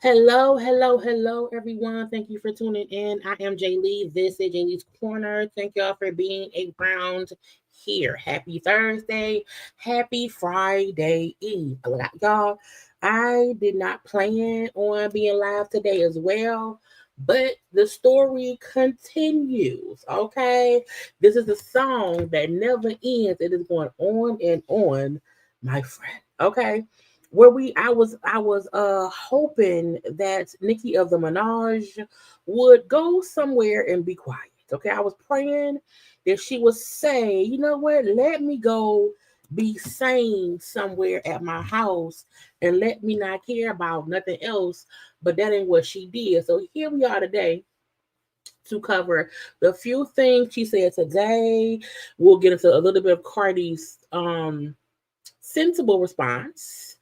Hello, hello, hello, everyone. Thank you for tuning in. I am Jaylee. This is Jaylee's Corner. Thank y'all for being around here. Happy Thursday. Happy Friday Eve. Y'all, I did not plan on being live today as well, but the story continues. Okay. This is a song that never ends. It is going on and on, my friend. Okay, where I was hoping that Nicki of the Minaj would go somewhere and be quiet. Okay, I was praying that she would say, you know what, let me go be sane somewhere at my house and let me not care about nothing else. But that ain't what she did. So here we are today to cover the few things she said today. We'll get into a little bit of Cardi's sensible response.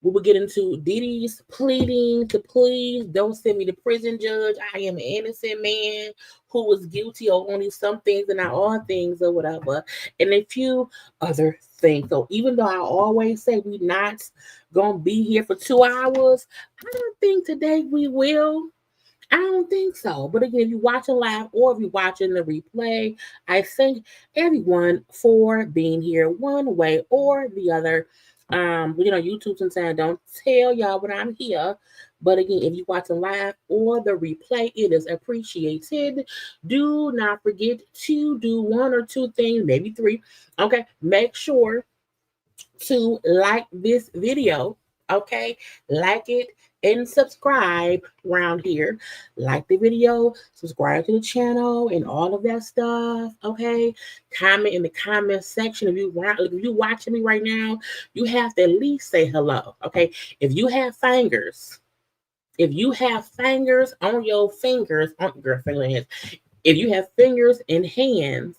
We will get into Diddy's pleading to please don't send me to prison, judge. I am an innocent man who was guilty of only some things and not all things or whatever, and a few other things. So even though I always say we're not gonna be here for 2 hours, I don't think today we will. I don't think so. But again, if you're watching live or if you're watching the replay, I thank everyone for being here one way or the other. YouTube sometimes don't tell y'all when I'm here. But again, if you're watching live or the replay, it is appreciated. Do not forget to do one or two things, maybe three. Okay, make sure to like this video. Okay, like it and subscribe around here. Like the video, subscribe to the channel, and all of that stuff. Okay, comment in the comment section. If you watching me right now, you have to at least say hello. Okay, if you have fingers on your fingers, on your finger hands, if you have fingers and hands,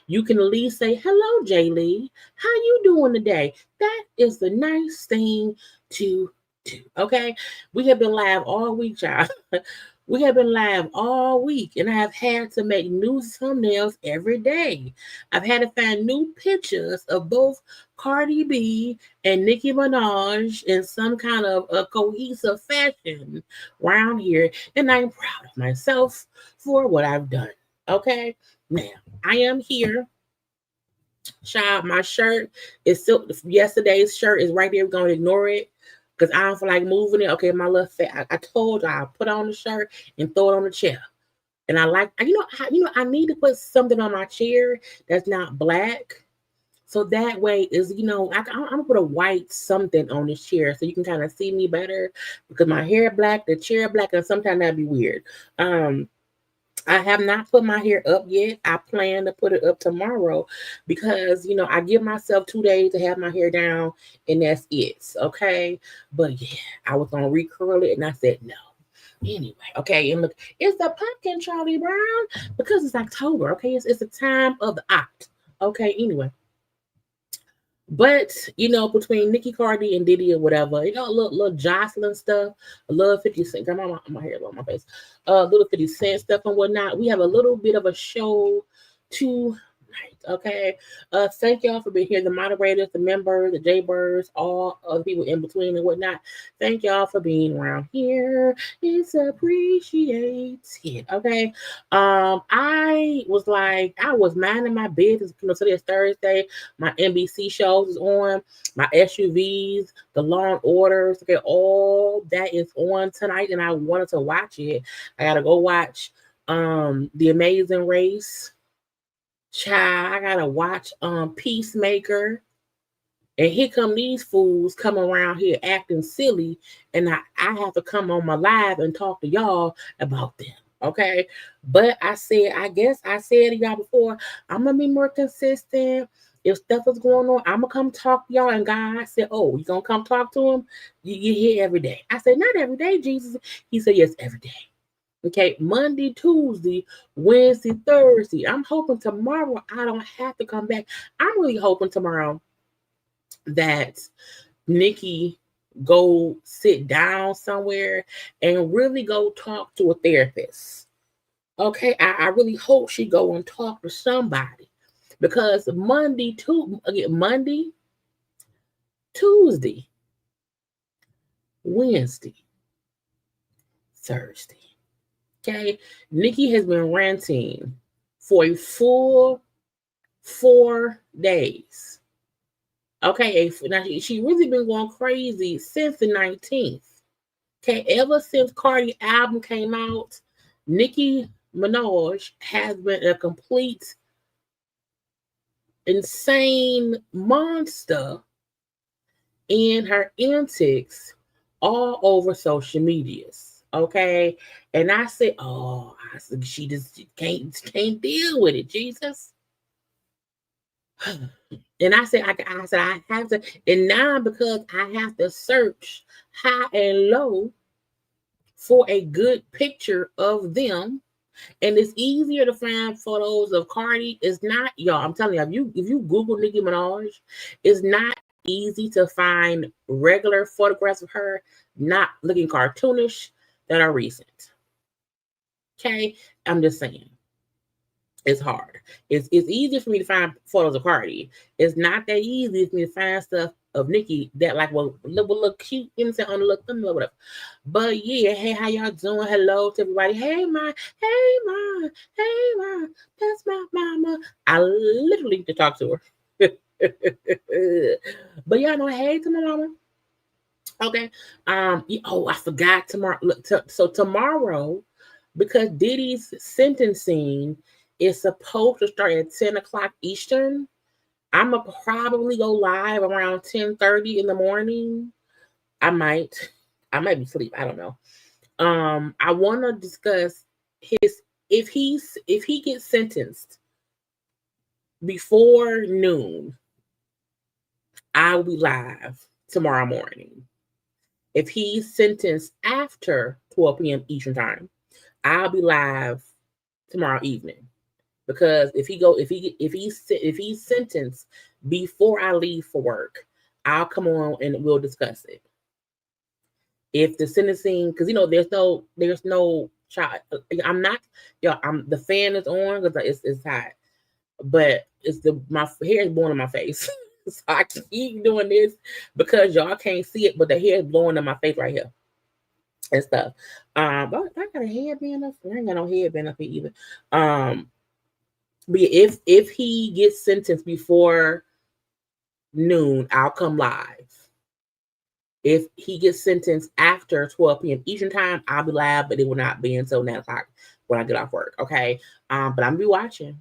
you can at least say, hello, Jaylee. How you doing today? That is the nice thing to do. Okay. We have been live all week, y'all. We have been live all week, and I have had to make new thumbnails every day. I've had to find new pictures of both Cardi B and Nicki Minaj in some kind of a cohesive fashion around here, and I'm proud of myself for what I've done. Okay. Now, I am here. Child, my shirt is still yesterday's shirt is right there. We're gonna ignore it because I don't feel like moving it. Okay, my little fat. I told you I'll put on the shirt and throw it on the chair. And I like, I need to put something on my chair that's not black. So that way is, I'm gonna put a white something on this chair so you can kind of see me better, because my hair black, the chair black, and sometimes that'd be weird. I have not put my hair up yet. I plan to put it up tomorrow because, I give myself 2 days to have my hair down and that's it. Okay. But yeah, I was going to recurl it and I said no. Anyway, okay. And look, it's a pumpkin, Charlie Brown, because it's October. Okay. It's a time of the oct. Okay. Anyway. But, between Nicki, Cardi, and Diddy or whatever, little Jocelyn stuff, a little 50 Cent, grandma, my hair on my face, little 50 Cent stuff and whatnot. We have a little bit of a show tonight, okay? Thank y'all for being here, the moderators, the members, the JayBirds, all other people in between and whatnot. Thank y'all for being around here. It's appreciated, okay? I was minding my business. Today is Thursday. My NBC shows is on. My SUVs, the Law and Orders, okay, all that is on tonight, and I wanted to watch it. I gotta go watch The Amazing Race. Child, I gotta watch Peacemaker. And here come these fools coming around here acting silly, and I have to come on my live and talk to y'all about them. Okay. But I guess I said to y'all before, I'm gonna be more consistent. If stuff is going on, I'm gonna come talk to y'all. And God said, oh, you gonna come talk to him? You here every day. I said, not every day, Jesus. He said, yes, every day. Okay, Monday, Tuesday, Wednesday, Thursday. I'm hoping tomorrow I don't have to come back. I'm really hoping tomorrow that Nicki go sit down somewhere and really go talk to a therapist. Okay, I really hope she go and talk to somebody, because Monday, Tuesday, Wednesday, Thursday. Okay, Nicki has been ranting for a full 4 days. Okay, now she really been going crazy since the 19th. Okay, ever since Cardi album came out, Nicki Minaj has been a complete insane monster in her antics all over social medias. Okay, and I said, she just can't deal with it, Jesus. And I said, I have to, and now because I have to search high and low for a good picture of them, and it's easier to find photos of Cardi. It's not, y'all. I'm telling you, if you Google Nicki Minaj, it's not easy to find regular photographs of her not looking cartoonish that are recent. Okay, I'm just saying. It's hard. It's easier for me to find photos of Cardi. It's not that easy for me to find stuff of Nicki that look cute, innocent on the look, whatever. But yeah, hey, how y'all doing? Hello to everybody. Hey ma, that's my mama. I literally need to talk to her. But y'all know, hey to my mama. Okay. I forgot tomorrow. So tomorrow, because Diddy's sentencing is supposed to start at 10 o'clock Eastern, I'm going to probably go live around 10:30 in the morning. I might be asleep. I don't know. I want to discuss if he gets sentenced before noon, I'll be live tomorrow morning. If he's sentenced after 12 p.m. Eastern time, I'll be live tomorrow evening. Because if he's sentenced before I leave for work, I'll come on and we'll discuss it. If the sentencing, because there's no child. The fan is on because it's hot, but my hair is blowing in my face, so I keep doing this because y'all can't see it, but the hair is blowing in my face right here and stuff. But I got a headband up. I ain't got no headband up here either. But if he gets sentenced before noon, I'll come live. If he gets sentenced after 12 p.m. Eastern time, I'll be live, but it will not be until 9 o'clock when I get off work. Okay. But I'm gonna be watching.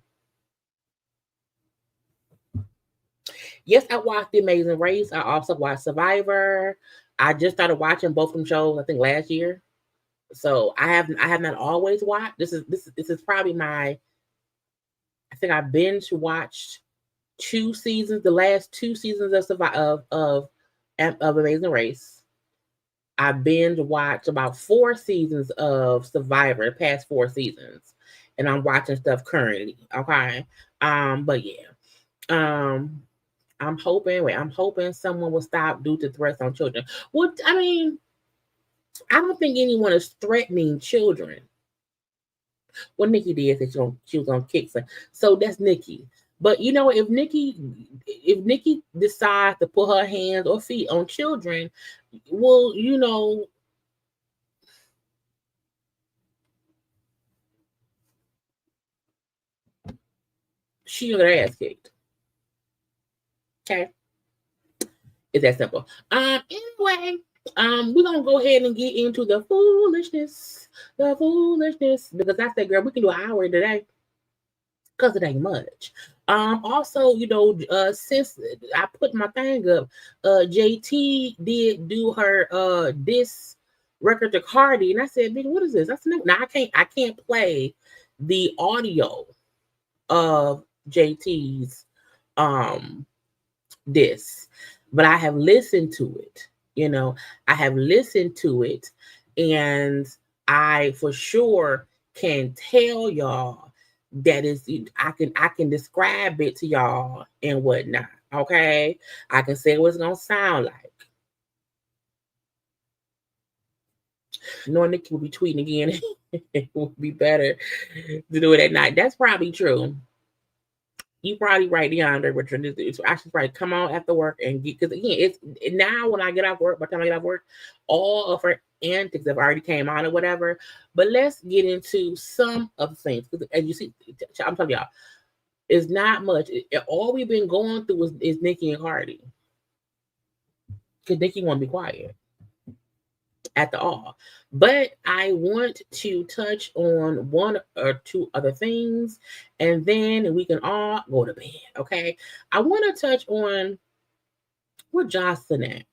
Yes, I watched The Amazing Race. I also watched Survivor. I just started watching both of them shows, I think last year. So I have not always watched. This is probably my, I think I binge watched 2 seasons, the last 2 seasons of of Amazing Race. I binge watched about 4 seasons of Survivor, the past 4 seasons, and I'm watching stuff currently. Okay, but yeah, I'm hoping someone will stop due to threats on children. Well, I mean, I don't think anyone is threatening children. Well, Nicki did say she was gonna kick her, so that's Nicki. But you know, if Nicki decides to put her hands or feet on children, well, you know, she got her ass kicked. Okay, it's that simple. Anyway, we're gonna go ahead and get into the foolishness, because I said, girl, we can do an hour today because it ain't much. Also, you know, since I put my thing up, JT did do her this record to Cardi, and I said, "Bitch, what is this?" I said, "No, I can't play the audio of JT's this, but I have listened to it. You know, I have listened to it, and I for sure can tell y'all that is I can describe it to y'all and whatnot. Okay, I can say what it's gonna sound like. Knowing Nicki will be tweeting again, it would be better to do it at night. That's probably true. You probably right, DeAndre Richard. I should probably come on after work and get, because again, it's now when I get off work, by the time I get off work, all of her antics have already came out or whatever. But let's get into some of the things. Because as you see, I'm telling y'all, it's not much. All we've been going through is Nicki and Cardi. Because Nicki won't be quiet at the all. But I want to touch on one or two other things, and then we can all go to bed. Okay. I want to touch on where Jocelyn at.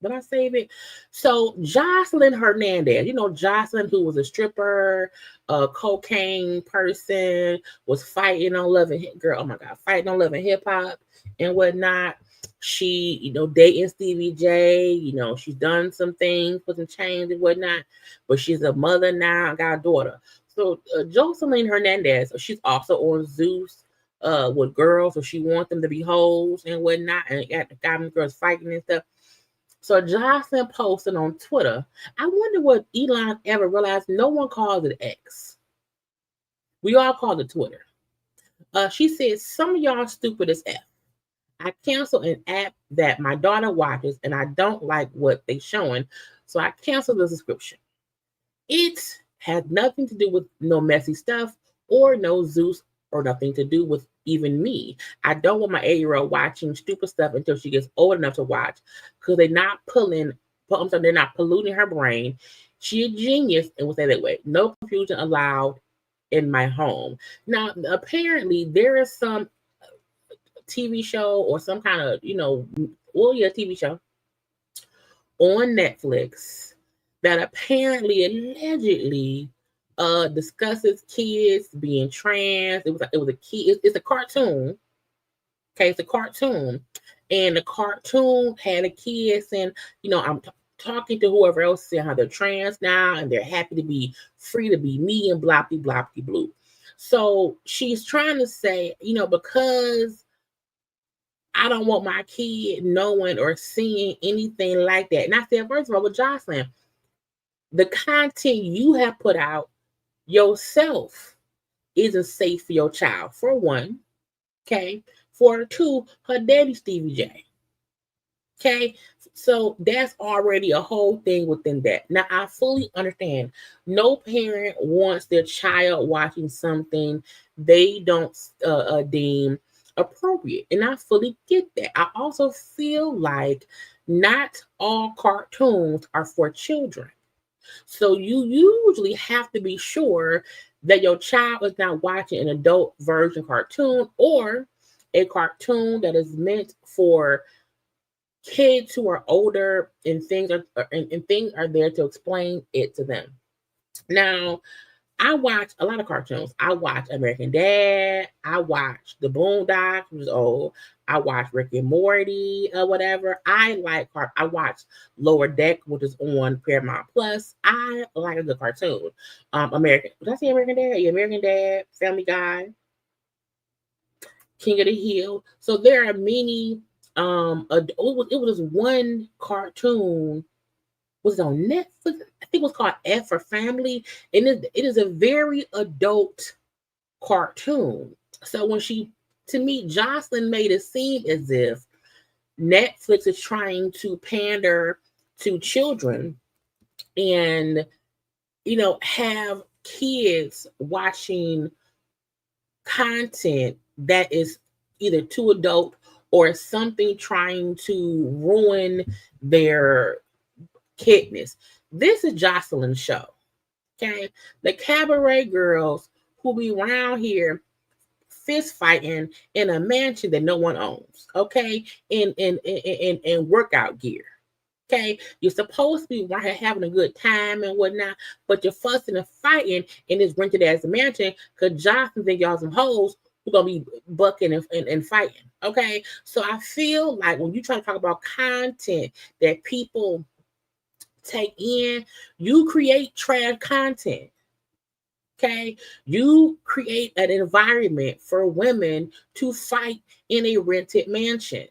Did I save it? So Jocelyn Hernandez, you know, Jocelyn, who was a stripper, a cocaine person, was fighting on Love and Girl. Oh my God, fighting on Love and Hip Hop and whatnot. She, you know, dating Stevie J. You know, she's done some things, put some chains and whatnot. But she's a mother now, got a daughter. So Jocelyn Hernandez, she's also on Zeus with girls, so she wants them to be hoes and whatnot, and got them girls fighting and stuff. So Jocelyn posted on Twitter, I wonder what Elon ever realized no one calls it X. We all call it Twitter. She said, some of y'all stupid as F. I canceled an app that my daughter watches and I don't like what they showing, so I canceled the subscription. It had nothing to do with no messy stuff or no Zeus or nothing to do with even me. I don't want my 8-year-old watching stupid stuff until she gets old enough to watch, because they're not they're not polluting her brain. She a genius and will say that way. No confusion allowed in my home. Now, apparently there is some TV show or some kind of, TV show on Netflix that apparently allegedly discusses kids being trans. It was a kid. It's a cartoon. Okay, it's a cartoon, and the cartoon had a kid saying, I'm talking to whoever else, saying how they're trans now and they're happy to be free to be me and blah blah blah blue. So she's trying to say, because I don't want my kid knowing or seeing anything like that. And I said, first of all, with Jocelyn, the content you have put out yourself isn't safe for your child, for one. Okay. For two, her daddy Stevie J. Okay. So that's already a whole thing within that. Now, I fully understand no parent wants their child watching something they don't deem appropriate. And I fully get that. I also feel like not all cartoons are for children. So you usually have to be sure that your child is not watching an adult version cartoon or a cartoon that is meant for kids who are older, and things are there to explain it to them. Now, I watch a lot of cartoons. I watch American Dad. I watch The Boondocks, which is old. I watch Rick and Morty, or whatever. I watch Lower Deck, which is on Paramount Plus. I like a good cartoon. Did I say American Dad? Yeah, American Dad, Family Guy, King of the Hill. So there are many. It was one cartoon, was it on Netflix? I think it was called F for Family, and it is a very adult cartoon. So to me, Jocelyn made it seem as if Netflix is trying to pander to children and, have kids watching content that is either too adult or something trying to ruin their kidness. This is Jocelyn's show. Okay. The cabaret girls who be around here fist fighting in a mansion that no one owns. Okay. In workout gear. Okay. You're supposed to be right here having a good time and whatnot, but you're fussing and fighting in this rented ass mansion because Jocelyn think y'all some hoes who gonna be bucking and fighting. Okay. So I feel like when you try to talk about content that people take in, you create trash content. Okay, you create an environment for women to fight in a rented mansion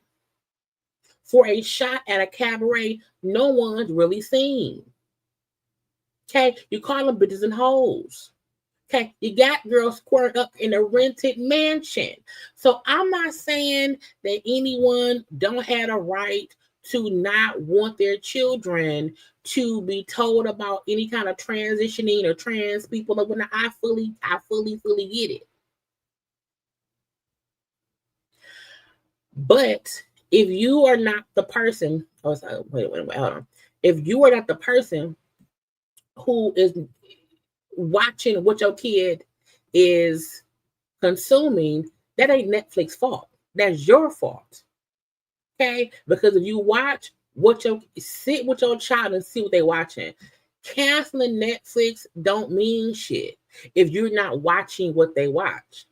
for a shot at a cabaret no one's really seen. Okay, you call them bitches and hoes. Okay, you got girls squared up in a rented mansion. So I'm not saying that anyone don't have a right to not want their children to be told about any kind of transitioning or trans people. I fully get it. But if you are not the person, hold on. If you are not the person who is watching what your kid is consuming, that ain't Netflix fault. That's your fault. Okay? Because if you sit with your child and see what they're watching. Canceling Netflix don't mean shit if you're not watching what they watch.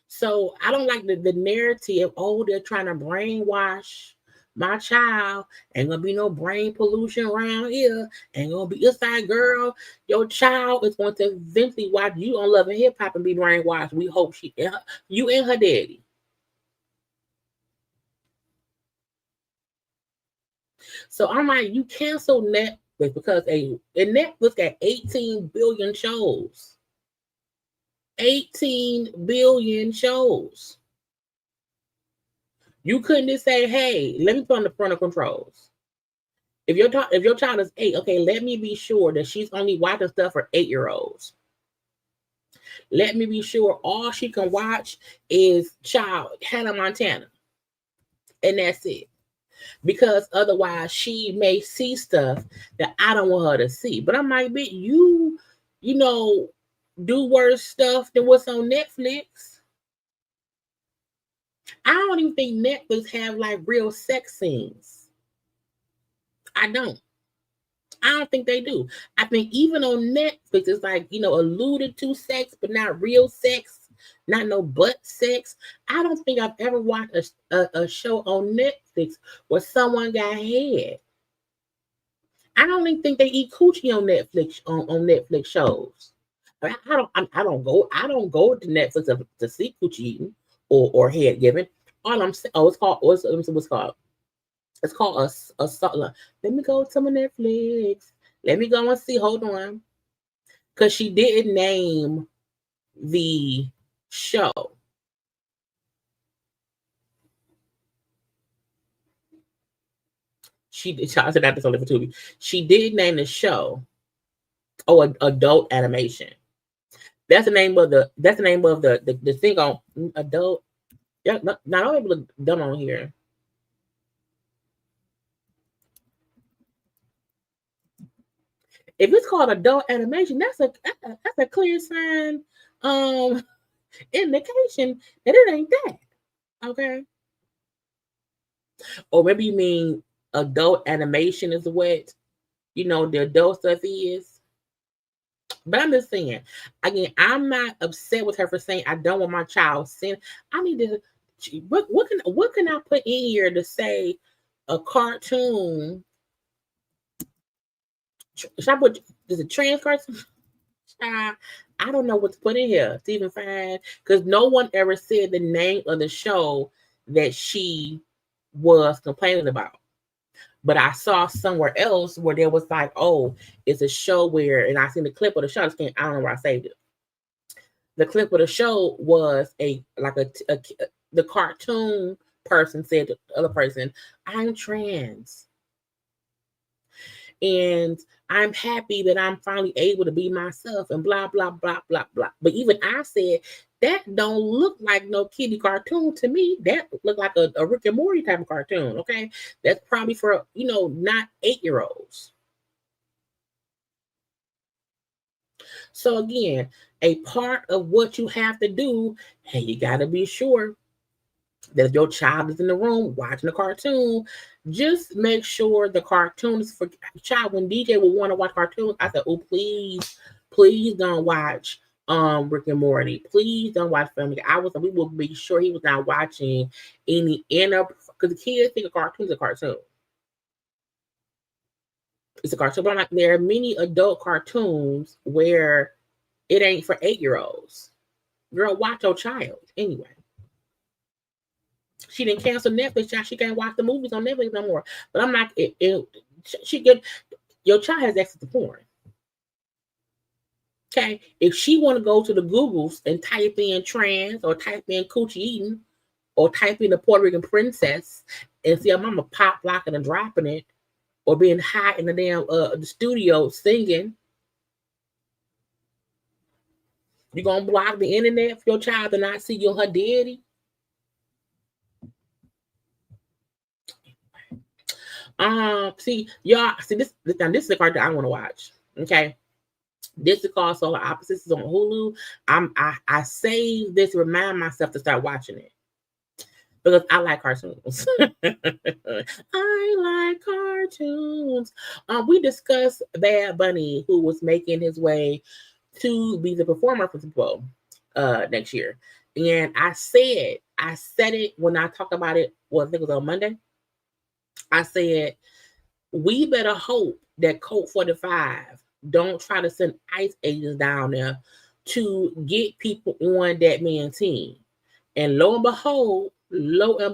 So I don't like the narrative, they're trying to brainwash my child. Ain't gonna be no brain pollution around here. Ain't gonna be inside, girl. Your child is going to eventually watch you on Love and Hip Hop and be brainwashed. We hope you and her daddy. So I'm like, you cancel Netflix because Netflix got 18 billion shows. 18 billion shows. You couldn't just say, hey, let me put on the parental controls. If your child is 8, okay, let me be sure that she's only watching stuff for 8-year-olds. Let me be sure all she can watch is Hannah Montana. And that's it. Because otherwise she may see stuff that I don't want her to see. But I'm like, bitch, you do worse stuff than what's on Netflix. I don't even think Netflix have like real sex scenes. I don't think they do. I think even on Netflix, it's like, alluded to sex, but not real sex, not no butt sex. I don't think I've ever watched a show on Netflix where someone got head. I don't even think they eat coochie on Netflix on Netflix shows. I don't go to Netflix to see coochie eating or head giving. All I'm saying, what's called? It's called a. Let me go to my Netflix. Let me go and see. Hold on, because she didn't name the show. I said that this only for Tubi. She did name the show. Oh, adult animation. That's the name of the thing on adult. Yeah, not all people are dumb on here. If it's called adult animation, that's a clear sign, indication that it ain't that. Okay. Or maybe you mean adult animation is what, the adult stuff is. But I'm just saying, again, I'm not upset with her for saying I don't want my child seeing. I need to. What can I put in here to say a cartoon? Should I put is it trans cartoon? I don't know what to put in here. Stephen Fine, because no one ever said the name of the show that she was complaining about. But I saw somewhere else where there was like, oh, it's a show where, and I seen the clip of the show. I don't know where I saved it. The clip of the show was the cartoon person said to the other person, I'm trans. And I'm happy that I'm finally able to be myself and blah, blah, blah, blah, blah. But even I said, that don't look like no kiddie cartoon to me. That look like a Rick and Morty type of cartoon, okay? That's probably for, not 8-year-olds. So again, a part of what you have to do, hey, you got to be sure that if your child is in the room watching a cartoon, just make sure the cartoon is for child. When DJ will want to watch cartoons, I said, oh, please don't watch Rick and Morty. Please don't watch Family Guy. We will be sure he was not watching any because the kids think a cartoon is a cartoon. It's a cartoon, but I'm like, there are many adult cartoons where it ain't for 8-year-olds. Girl, watch your child anyway. She didn't cancel Netflix. She can't watch the movies on Netflix no more. But I'm like, your child has access to porn. Okay, if she want to go to the Googles and type in trans or type in coochie eating or type in the Puerto Rican princess and see her mama pop locking and dropping it or being high in the damn the studio singing, you gonna block the internet for your child to not see you and her daddy? See this is the cartoon I want to watch. Okay. This is called Solar Opposites. It's on Hulu. I saved this to remind myself to start watching it. Because I like cartoons. I like cartoons. We discussed Bad Bunny, who was making his way to be the performer for Super Bowl next year. And I said it when I talked about it, I think it was on Monday. I said, we better hope that Colt 45 don't try to send ICE agents down there to get people on that man's team. And lo and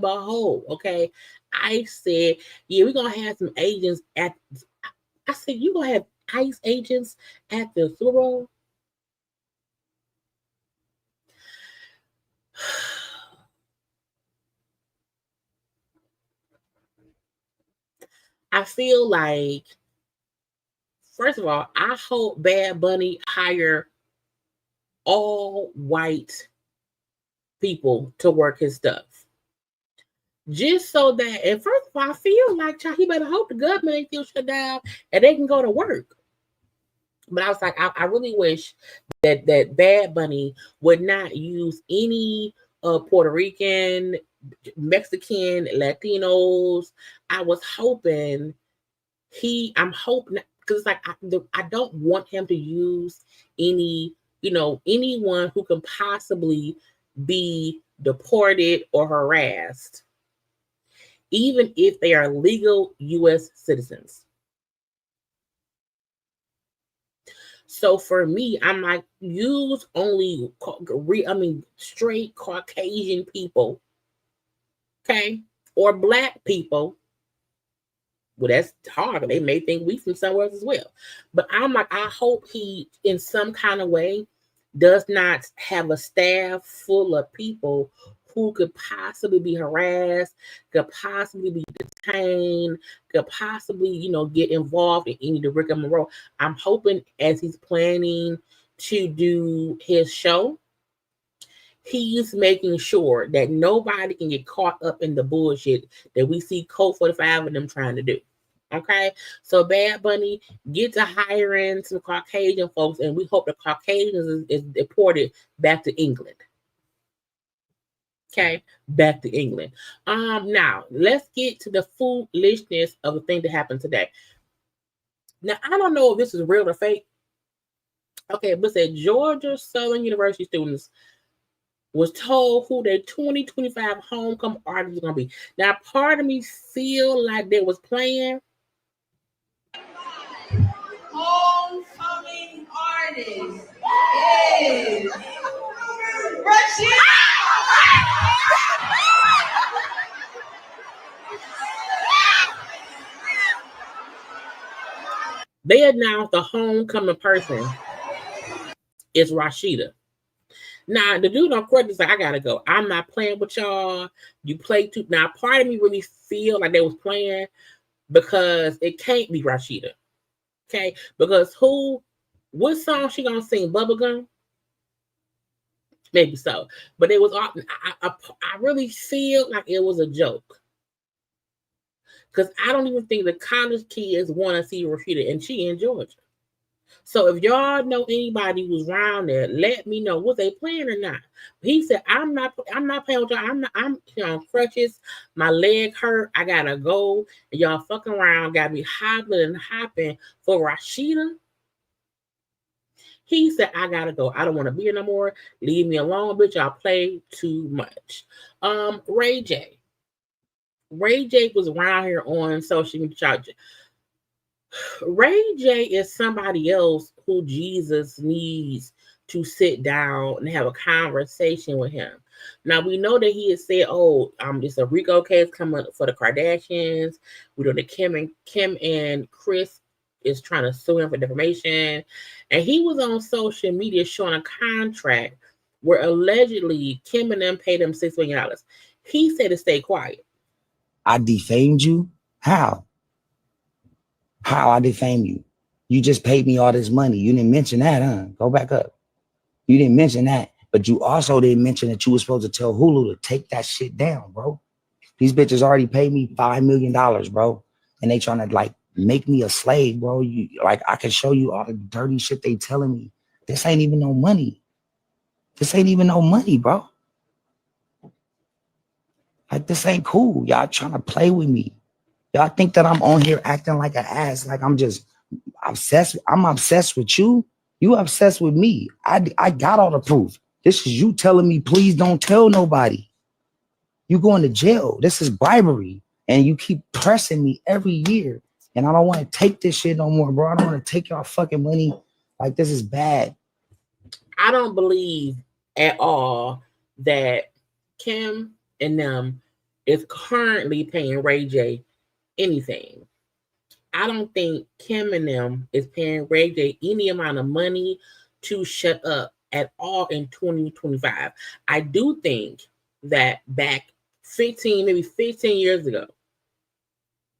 behold, okay, ICE said, yeah, we're going to have some agents I said, you going to have ICE agents at the Super Bowl? I feel like, first of all, I hope Bad Bunny hire all white people to work his stuff. Just so that, and first of all, I feel like he better hope the government ain't still shut down and they can go to work. But I was like, I really wish that Bad Bunny would not use any Puerto Rican, Mexican, Latinos. I was hoping I'm hoping, because it's like I don't want him to use any, anyone who can possibly be deported or harassed, even if they are legal U.S. citizens. So for me, I'm like, use only, straight Caucasian people, okay, or Black people. Well, that's hard. They may think we from somewhere else as well. But I'm like, I hope he, in some kind of way, does not have a staff full of people who could possibly be harassed, could possibly be detained, could possibly, get involved in any of the rigmarole. I'm hoping as he's planning to do his show, he's making sure that nobody can get caught up in the bullshit that we see Colt 45 and them trying to do. Okay, so Bad Bunny get to hiring some Caucasian folks, and we hope the Caucasians is deported back to England. Okay, back to England. Now let's get to the foolishness of the thing that happened today. Now I don't know if this is real or fake. Okay, but said Georgia Southern University students was told who their 2025 homecoming artist was gonna be. Now, part of me feel like they was playing homecoming artist is Rashida. They announced the homecoming person is Rashida. Now, the dude on credit said, I gotta go. I'm not playing with y'all. You play too. Now, part of me really feel like they was playing because it can't be Rashida. Okay? Because what song she gonna sing? Bubblegum? Maybe so. But it was, I really feel like it was a joke. Because I don't even think the college kids want to see Rashida, and she in Georgia. So if y'all know anybody who's around there, let me know. Was they playing or not? He said, I'm not playing with y'all. I'm on crutches. My leg hurt. I gotta go. And y'all fucking around, got me hobbling and hopping for Rashida. He said, I gotta go. I don't want to be here no more. Leave me alone, bitch. Y'all play too much. Ray J. Ray J was around here on social media. Ray J is somebody else who Jesus needs to sit down and have a conversation with him. Now we know that he has said, "Oh, it's a RICO case coming for the Kardashians. We know that Kim and Chris is trying to sue him for defamation." And he was on social media showing a contract where allegedly Kim and them paid him $6 million. He said to stay quiet. I defamed you? How? How I defamed you? You just paid me all this money. You didn't mention that, huh? Go back up. You didn't mention that. But you also didn't mention that you were supposed to tell Hulu to take that shit down, bro. These bitches already paid me $5 million, bro. And they trying to like make me a slave, bro. You like I can show you all the dirty shit they telling me. This ain't even no money. This ain't even no money, bro. Like this ain't cool. Y'all trying to play with me. Y'all think that I'm on here acting like an ass, like I'm just obsessed. I'm obsessed with you. You obsessed with me. I got all the proof. This is you telling me, please don't tell nobody. You going to jail. This is bribery. And you keep pressing me every year. And I don't want to take this shit no more, bro. I don't want to take y'all fucking money. Like, this is bad. I don't believe at all that Kim and them is currently paying Ray J anything. I don't think Kim and them is paying Ray J any amount of money to shut up at all in 2025. I do think that back 15 years ago,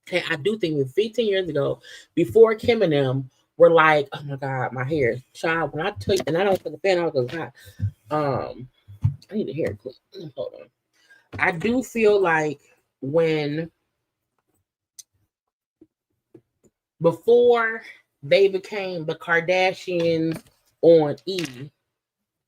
okay, I do think 15 years ago, before Kim and them were like, oh my God, my hair, child, when I tell you, and I don't put the fan out because I need a hair clip. Hold on. I do feel like before they became the Kardashians on E,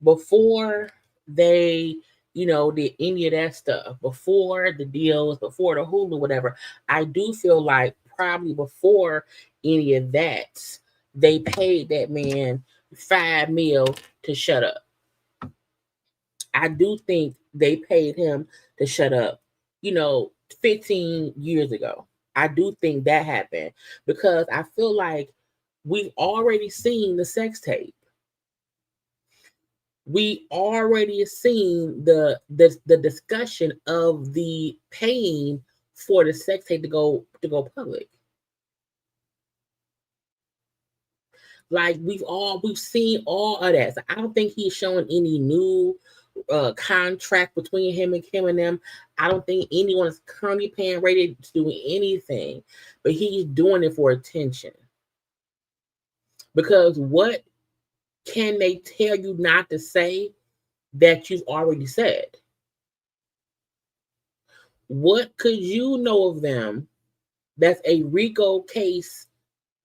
before they, did any of that stuff, before the deals, before the Hulu, whatever, I do feel like probably before any of that, they paid that man $5 million to shut up. I do think they paid him to shut up, 15 years ago. I do think that happened because I feel like we've already seen the sex tape. We already seen the discussion of the paying for the sex tape to go public. Like we've seen all of that. So I don't think he's showing any new contract between him and Kim and them. I don't think anyone is currently paying Ray to do anything, but he's doing it for attention. Because what can they tell you not to say that you've already said? What could you know of them That's a RICO case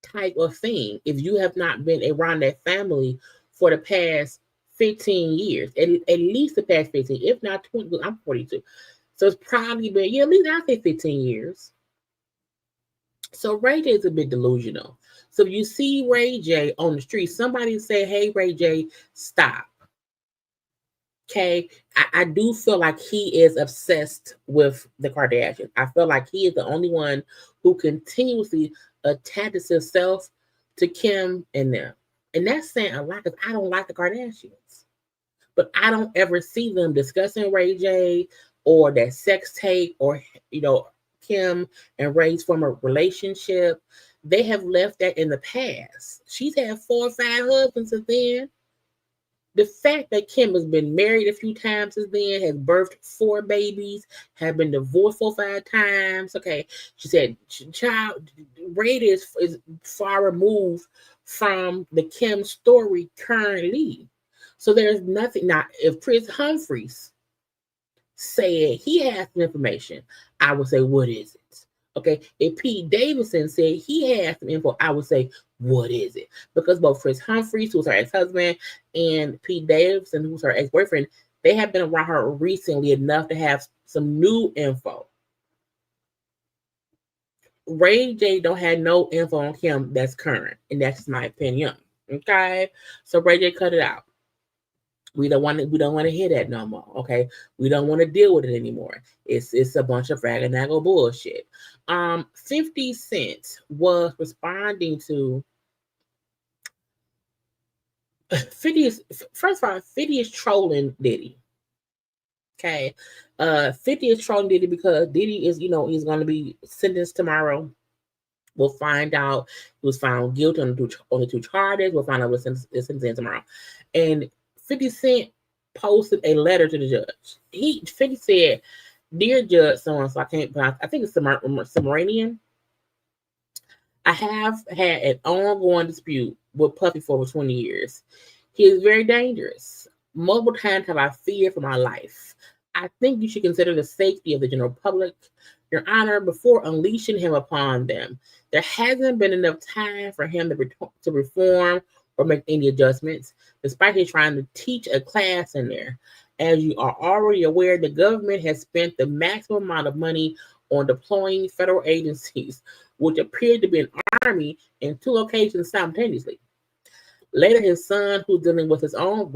type of thing. If you have not been around that family for the past 15 years, at least the past 15, if not 20, I'm 42. So it's probably been, yeah, at least I say 15 years. So Ray J is a bit delusional. So if you see Ray J on the street, somebody say, hey, Ray J, stop. Okay. I do feel like he is obsessed with the Kardashians. I feel like he is the only one who continuously attaches himself to Kim and them. And that's saying a lot because I don't like the Kardashians. But I don't ever see them discussing Ray J or that sex tape or, Kim and Ray's former relationship. They have left that in the past. She's had 4 or 5 husbands since then. The fact that Kim has been married a few times since then, has birthed 4 babies, have been divorced 4 or 5 times. Okay, she said, child, Ray is far removed from the Kim story currently. So there's nothing. Now, if Chris Humphries said he has some information, I would say, what is it? Okay, if Pete Davidson said he has some info, I would say, what is it? Because both Chris Humphries, who's her ex-husband, and Pete Davidson, who's her ex-boyfriend, they have been around her recently enough to have some new info. Ray J don't have no info on him that's current, and that's my opinion. Okay, so Ray J cut it out. We don't want to hear that no more. Okay, we don't want to deal with it anymore. It's a bunch of raganago bullshit. 50 Cent was responding to 50 is, first of all, 50 is trolling Diddy. Okay. 50 is trolling Diddy because Diddy is, he's gonna be sentenced tomorrow. We'll find out he was found guilty on the 2 charges. We'll find out what's sentenced tomorrow. And 50 Cent posted a letter to the judge. 50 said, "Dear Judge, so I can't pronounce. I think it's Sumerian. I have had an ongoing dispute with Puffy for over 20 years. He is very dangerous. Multiple times have I feared for my life. I think you should consider the safety of the general public, Your Honor, before unleashing him upon them. There hasn't been enough time for him to reform or make any adjustments, despite his trying to teach a class in there. As you are already aware, the government has spent the maximum amount of money on deploying federal agencies, which appear to be an army in 2 locations simultaneously. Later, his son, who's dealing with his own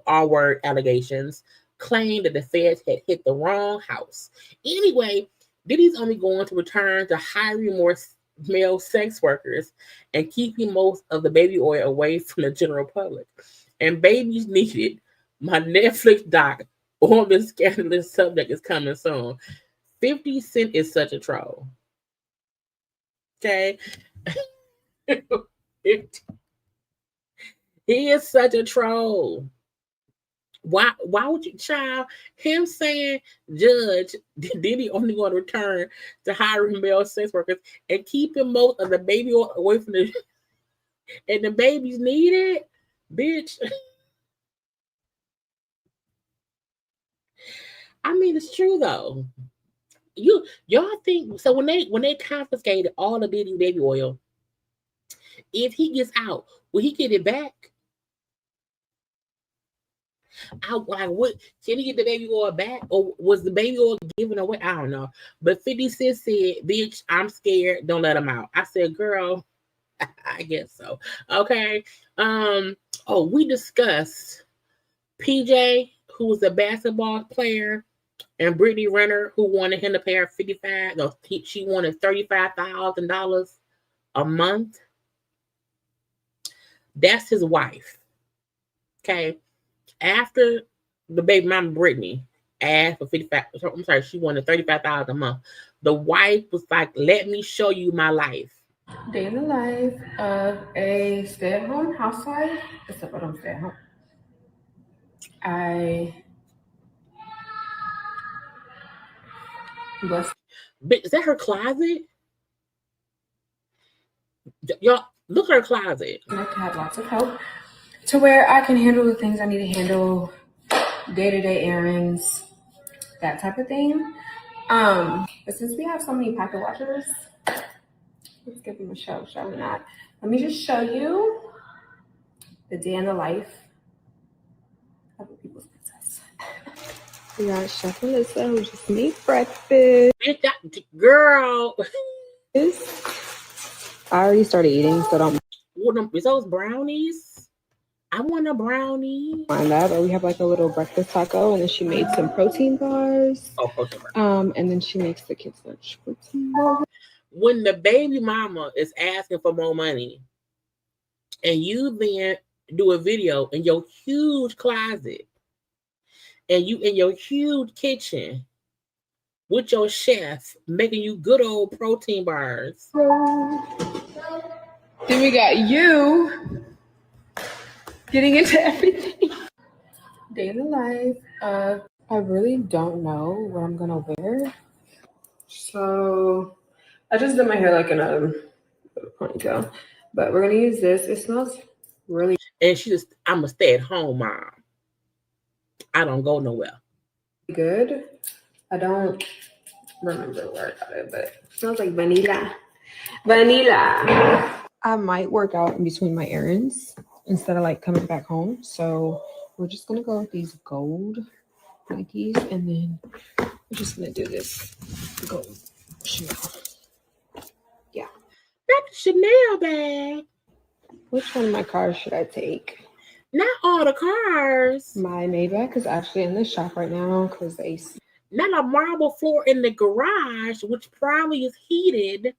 R-word allegations, claimed that the feds had hit the wrong house. Anyway, Diddy's only going to return to hiring more male sex workers and keeping most of the baby oil away from the general public. And Babies Needed, my Netflix doc on this scandalous subject, is coming soon. 50 Cent is such a troll. Okay? He is such a troll. Why would you, child? Him saying, Judge, Diddy only going to return to hiring male sex workers and keeping most of the baby away from the and the babies needed, bitch. I mean, it's true though. Y'all think so when they confiscated all the Diddy baby oil, if he gets out, will he get it back? What can he get the baby oil back, or was the baby oil given away? I don't know. But 50 Cent said, "Bitch, I'm scared. Don't let him out." I said, "Girl, I guess so." Okay. Oh, we discussed PJ, who was a basketball player, and Brittany Renner, who wanted him to pay her 55. No, she wanted $35,000 a month. That's his wife. Okay. After the baby mama Brittany asked for 55, I'm sorry, she wanted 35,000 a month. The wife was like, "Let me show you my life." Daily life of a stay-at-home housewife, except I don't stay at home. I was. Is that her closet? Y'all look at her closet. I like to have lots of help to where I can handle the things I need to handle, day-to-day errands, that type of thing. But since we have so many pocket watchers, let's give them a show, shall we not? Let me just show you the day in the life of a people's princess. We got Chef Melissa who just made breakfast. Girl. I already started eating, so don't Is those brownies? I want a brownie. mind that. But we have like a little breakfast taco, and then she made some protein bars. Oh, protein bars. And then she makes the kids lunch protein bars. When the baby mama is asking for more money, and you then do a video in your huge closet, and you in your huge kitchen with your chef making you good old protein bars. Then we got you getting into everything. Day in the life. I really don't know what I'm gonna wear. So I just did my hair like in a ponytail. But we're gonna use this. It smells really And I'm a stay-at-home mom. I don't go nowhere. good. I don't remember where I got it, but it smells like vanilla. I might work out in between my errands instead of like coming back home. So we're just gonna go with these gold Nikes, and then we're just gonna do this gold Chanel. Yeah. That's a Chanel bag. Which one of my cars should I take? Not all the cars. My Maybach is actually in the shop right now because the AC. Not a marble floor in the garage, which probably is heated.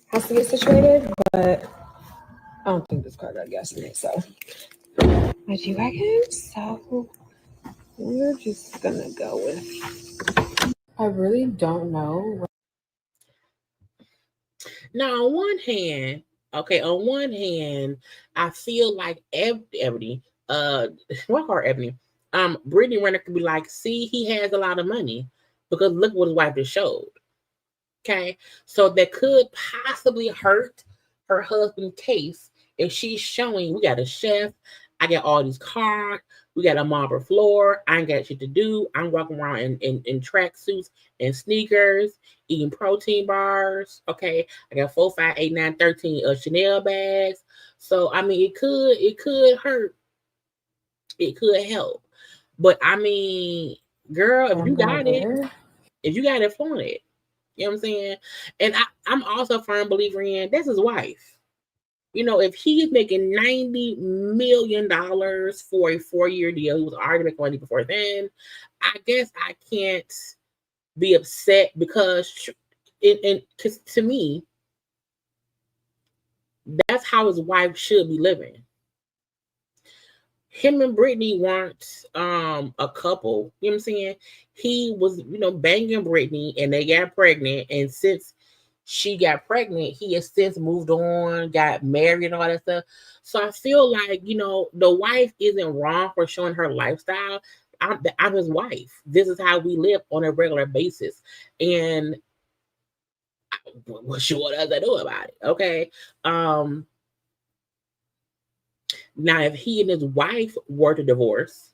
Has to get situated, but I don't think this car got gas in it. So my G-Wagon. So we're just gonna go with. I really don't know. Now, on one hand, I feel like Ebony, what her Ebony? Brittany Renner could be like, see, he has a lot of money because look what his wife just showed. Okay, so that could possibly hurt her husband's case if she's showing we got a chef, I got all these cars, we got a marble floor, I ain't got shit to do. I'm walking around in tracksuits and sneakers, eating protein bars. Okay, I got 4, 5, 8, 9, 13 Chanel bags. So I mean, it could hurt. It could help, but I mean, girl, if you got it, flaunt it. You know what I'm saying? And I'm also a firm believer in that's his wife. You know, if he's making $90 million for a 4-year deal, he was already making money before then. I guess I can't be upset because, because to me, that's how his wife should be living. Him and Brittany weren't a couple. You know what I'm saying? He was, banging Brittany and they got pregnant. And since she got pregnant, he has since moved on, got married and all that stuff. So I feel like, the wife isn't wrong for showing her lifestyle. I'm his wife. This is how we live on a regular basis. And what does I do about it? Okay. Now, if he and his wife were to divorce,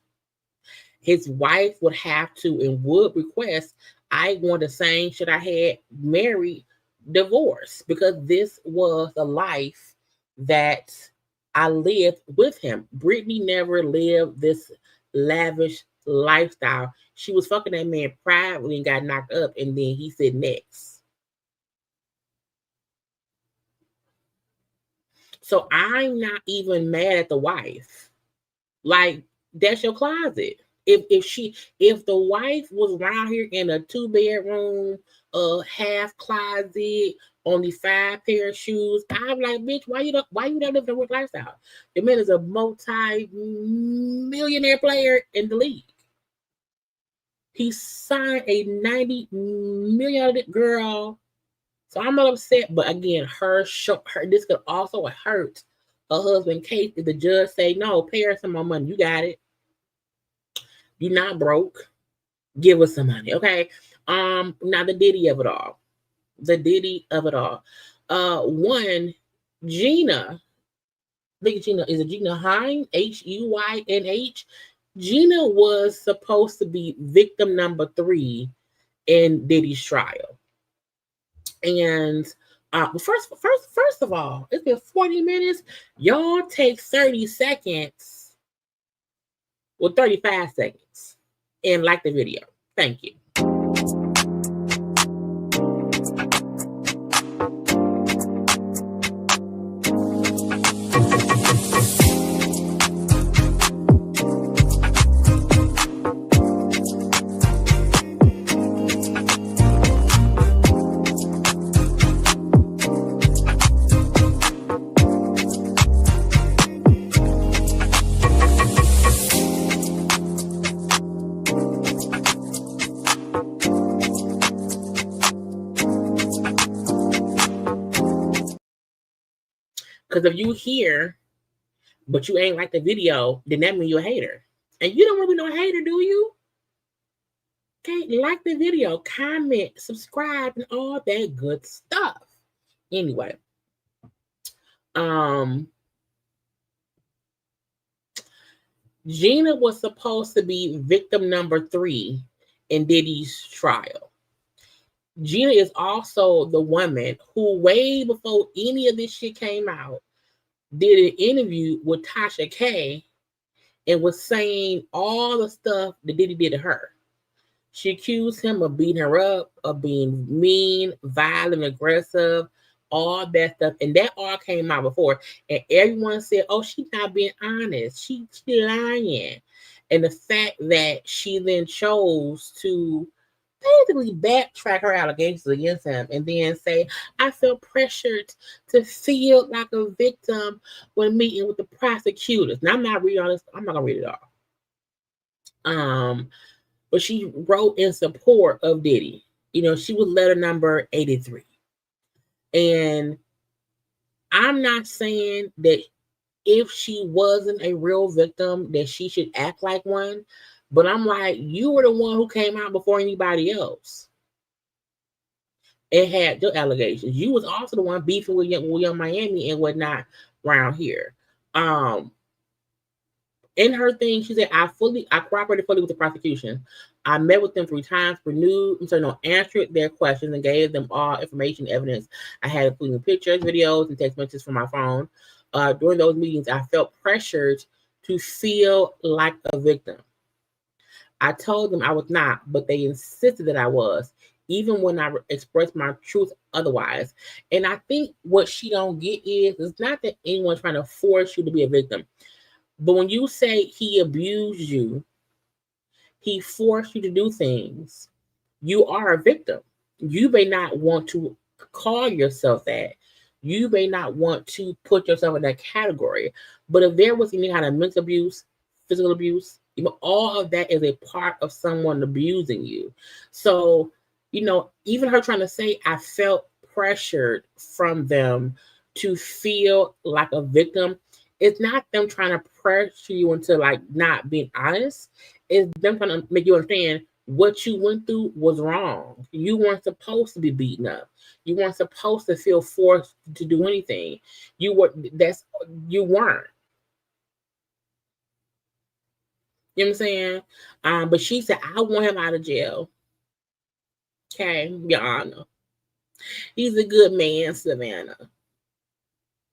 his wife would have to and would request, I want the same shit I had married, divorce, because this was the life that I lived with him. Brittany never lived this lavish lifestyle. She was fucking that man privately and got knocked up, and then he said next. So I'm not even mad at the wife. Like, that's your closet. If the wife was around here in a 2-bedroom, half closet, only 5 pair of shoes, I'm like, bitch, why you not living a work lifestyle? The man is a multi-millionaire player in the league. He signed a $90 million girl. So I'm not upset, but again, her this could also hurt her husband's case if the judge say, no, pay her some more money. You got it. You're not broke. Give us some money, okay? Now the Diddy of it all. One, Gina. I think Gina, is it Gina Hine? Huynh. Gina was supposed to be victim number 3 in Diddy's trial. And first of all, it's been 40 minutes. Y'all take 30 seconds, well, 35 seconds, and like the video. Thank you. Because if you hear, but you ain't like the video, then that means you're a hater. And you don't want to be no hater, do you? Okay, like the video, comment, subscribe, and all that good stuff. Anyway, Gina was supposed to be victim number 3 in Diddy's trial. Gina is also the woman who, way before any of this shit came out, did an interview with Tasha K and was saying all the stuff that Diddy did to her. She accused him of beating her up, of being mean, violent, aggressive, all that stuff. And that all came out before. And everyone said, oh, she's not being honest. She's lying. And the fact that she then chose to basically backtrack her allegations against him and then say, I feel pressured to feel like a victim when meeting with the prosecutors. Now, I'm not reading all this. I'm not going to read it all. But she wrote in support of Diddy. You know, she was letter number 83. And I'm not saying that if she wasn't a real victim, that she should act like one. But I'm like, you were the one who came out before anybody else and had your allegations. You was also the one beefing with Young Miami and whatnot around here. In her thing, she said, I cooperated fully with the prosecution. I met with them 3 times, answered their questions, and gave them all information, evidence I had, including pictures, videos, and text messages from my phone. During those meetings, I felt pressured to feel like a victim. I told them I was not, but they insisted that I was, even when I expressed my truth otherwise. And I think what she don't get is, it's not that anyone's trying to force you to be a victim. But when you say he abused you, he forced you to do things, you are a victim. You may not want to call yourself that. You may not want to put yourself in that category. But if there was any kind of mental abuse, physical abuse, all of that is a part of someone abusing you. So, even her trying to say, I felt pressured from them to feel like a victim, it's not them trying to pressure you into like not being honest. It's them trying to make you understand what you went through was wrong. You weren't supposed to be beaten up. You weren't supposed to feel forced to do anything. You weren't. You know what I'm saying? But she said, I want him out of jail. Okay, Your Honor. He's a good man, Savannah.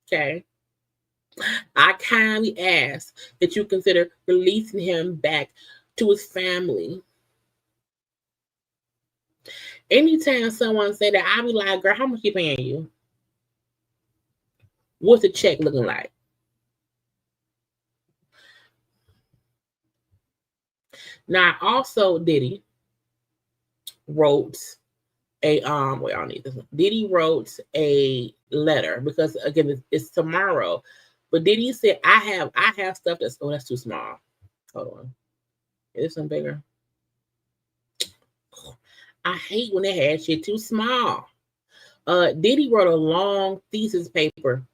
Okay. I kindly ask that you consider releasing him back to his family. Anytime someone say that, I be like, girl, how much you paying you? What's the check looking like? Now, also Diddy wrote a y'all need this one. Diddy wrote a letter because again it's tomorrow. But Diddy said, I have stuff that's too small. Hold on. Is this one bigger? I hate when they had shit too small. Diddy wrote a long thesis paper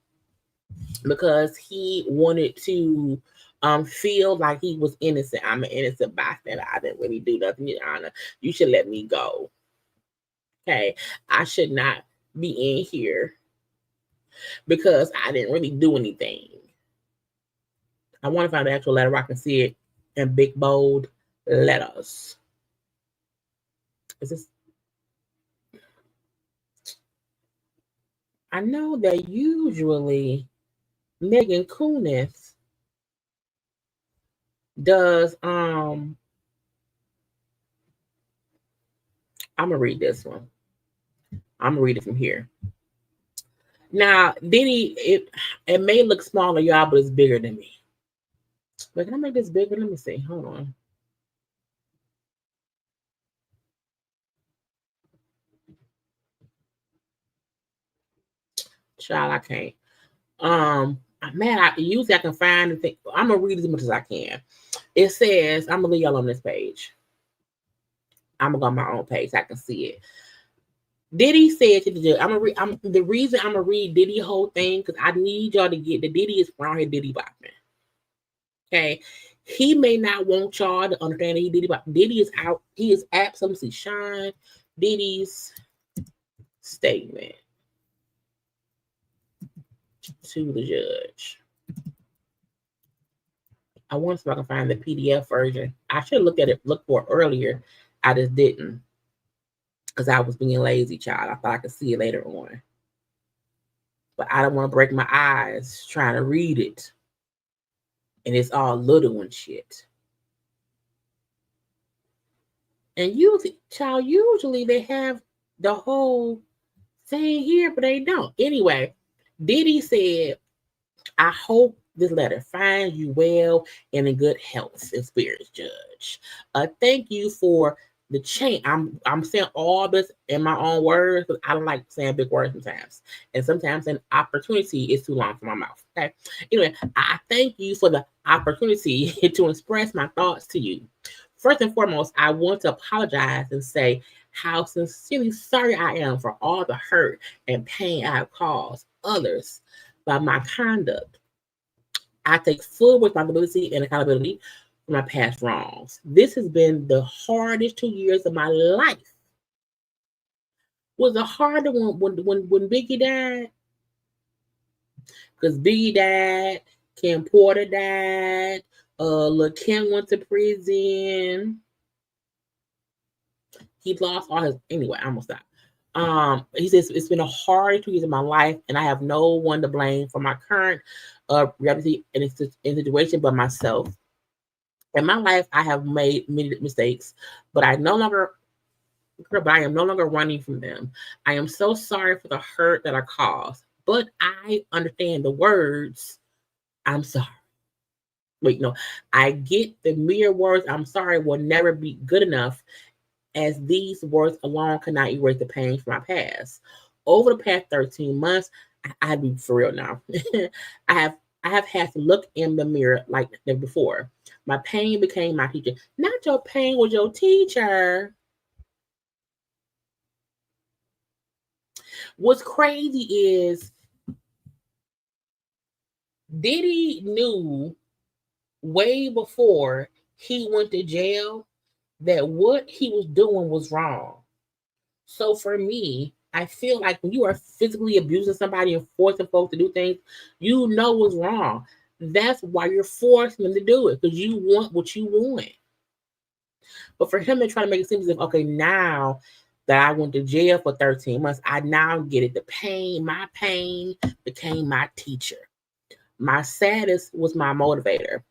because he wanted to feel like he was innocent. I'm an innocent bystander. I didn't really do nothing, Your Honor. You should let me go. Okay, I should not be in here because I didn't really do anything. I want to find the actual letter where I can see it in big bold letters. Is this? I know that usually Megan Kunis does I'm gonna read this one. I'm gonna read it from here. Now, Diddy, it may look smaller, y'all, but it's bigger than me. But can I make this bigger? Let me see. Hold on. Child, I can't. Man, usually I can find the thing. I'm gonna read as much as I can. It says, I'm gonna leave y'all on this page. I'm gonna go on my own page so I can see it. Diddy said to the judge, the reason I'm gonna read Diddy whole thing because I need y'all to get the Diddy is around here Diddy bopping. Okay. He may not want y'all to understand that he Diddy bop. Diddy is out, he is absolutely shine. Diddy's statement to the judge. I want to see if I can find the PDF version. I should have looked for it earlier. I just didn't. Because I was being lazy, child. I thought I could see it later on. But I don't want to break my eyes trying to read it. And it's all little and shit. And usually they have the whole thing here, but they don't. Anyway, Diddy said, I hope this letter finds you well and in good health and spirits, Judge. Thank you for the change. I'm saying all this in my own words because I don't like saying big words sometimes. And sometimes an opportunity is too long for my mouth. Okay. Anyway, I thank you for the opportunity to express my thoughts to you. First and foremost, I want to apologize and say how sincerely sorry I am for all the hurt and pain I have caused others by my conduct. I take full responsibility and accountability for my past wrongs. This has been the hardest 2 years of my life. Was the harder when Biggie died? Because Biggie died, Kim Porter died, Lil' Kim went to prison. He lost all his anyway. I almost stopped. He says it's been a hard 2 years of my life, and I have no one to blame for my current reality and situation but myself. In my life, I have made many mistakes, but I am no longer running from them. I am so sorry for the hurt that I caused, but I understand the words. I'm sorry. Wait, no, I get the mere words. I'm sorry will never be good enough, as these words alone cannot erase the pain from my past. Over the past 13 months, I be for real now. I have had to look in the mirror like never before. My pain became my teacher. Not your pain was your teacher. What's crazy is Diddy knew way before he went to jail that what he was doing was wrong. So for me, I feel like when you are physically abusing somebody and forcing folks to do things, you know what's wrong. That's why you're forcing them to do it, because you want what you want. But for him to try to make it seem as if, okay, now that I went to jail for 13 months, I now get it. My pain became my teacher. My sadness was my motivator.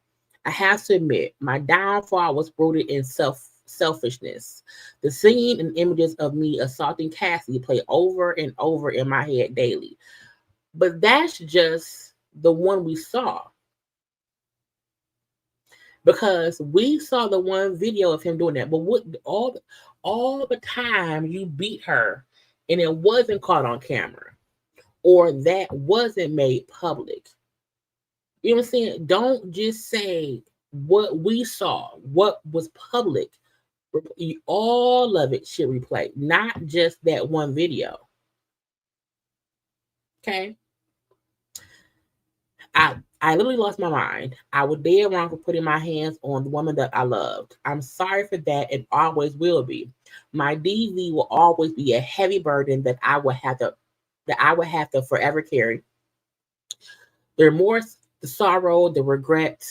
I have to admit, my downfall was rooted in selfishness. The scene and images of me assaulting Cassie play over and over in my head daily. But that's just the one we saw. Because we saw the one video of him doing that. But what all the time you beat her and it wasn't caught on camera or that wasn't made public. You know what I'm saying? Don't just say what we saw, what was public. All of it should replay, not just that one video. Okay? I literally lost my mind. I was dead wrong for putting my hands on the woman that I loved. I'm sorry for that and always will be. My DV will always be a heavy burden that I will have to forever carry. The remorse, the sorrow, the regret,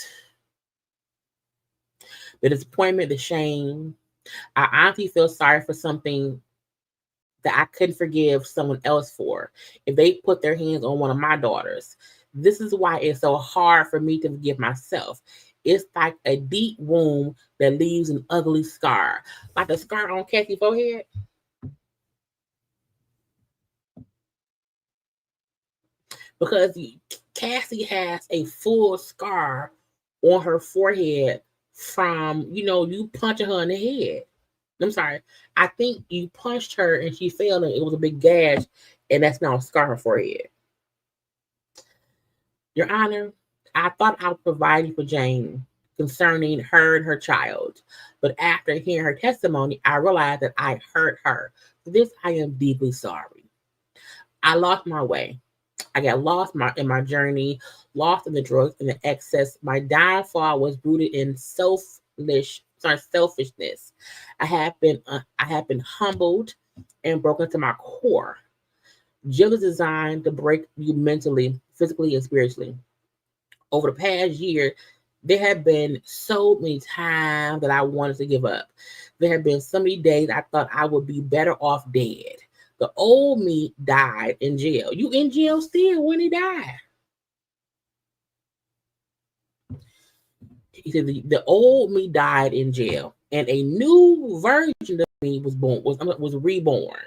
the disappointment, the shame. I honestly feel sorry for something that I couldn't forgive someone else for if they put their hands on one of my daughters. This is why it's so hard for me to forgive myself. It's like a deep wound that leaves an ugly scar, like a scar on Cassie's forehead. Because Cassie has a full scar on her forehead from, you punching her in the head. I'm sorry. I think you punched her and she fell and it was a big gash, and that's now a scar on her forehead. Your Honor, I thought I was providing for Jane concerning her and her child, but after hearing her testimony, I realized that I hurt her. For this, I am deeply sorry. I lost my way. I got lost in my journey, lost in the drugs and the excess. My downfall was rooted in selfishness. I have been humbled and broken to my core. Jail is designed to break you mentally, physically, and spiritually. Over the past year, there have been so many times that I wanted to give up. There have been so many days I thought I would be better off dead. The old me died in jail. You in jail still when he died. He said the old me died in jail, and a new version of me was reborn.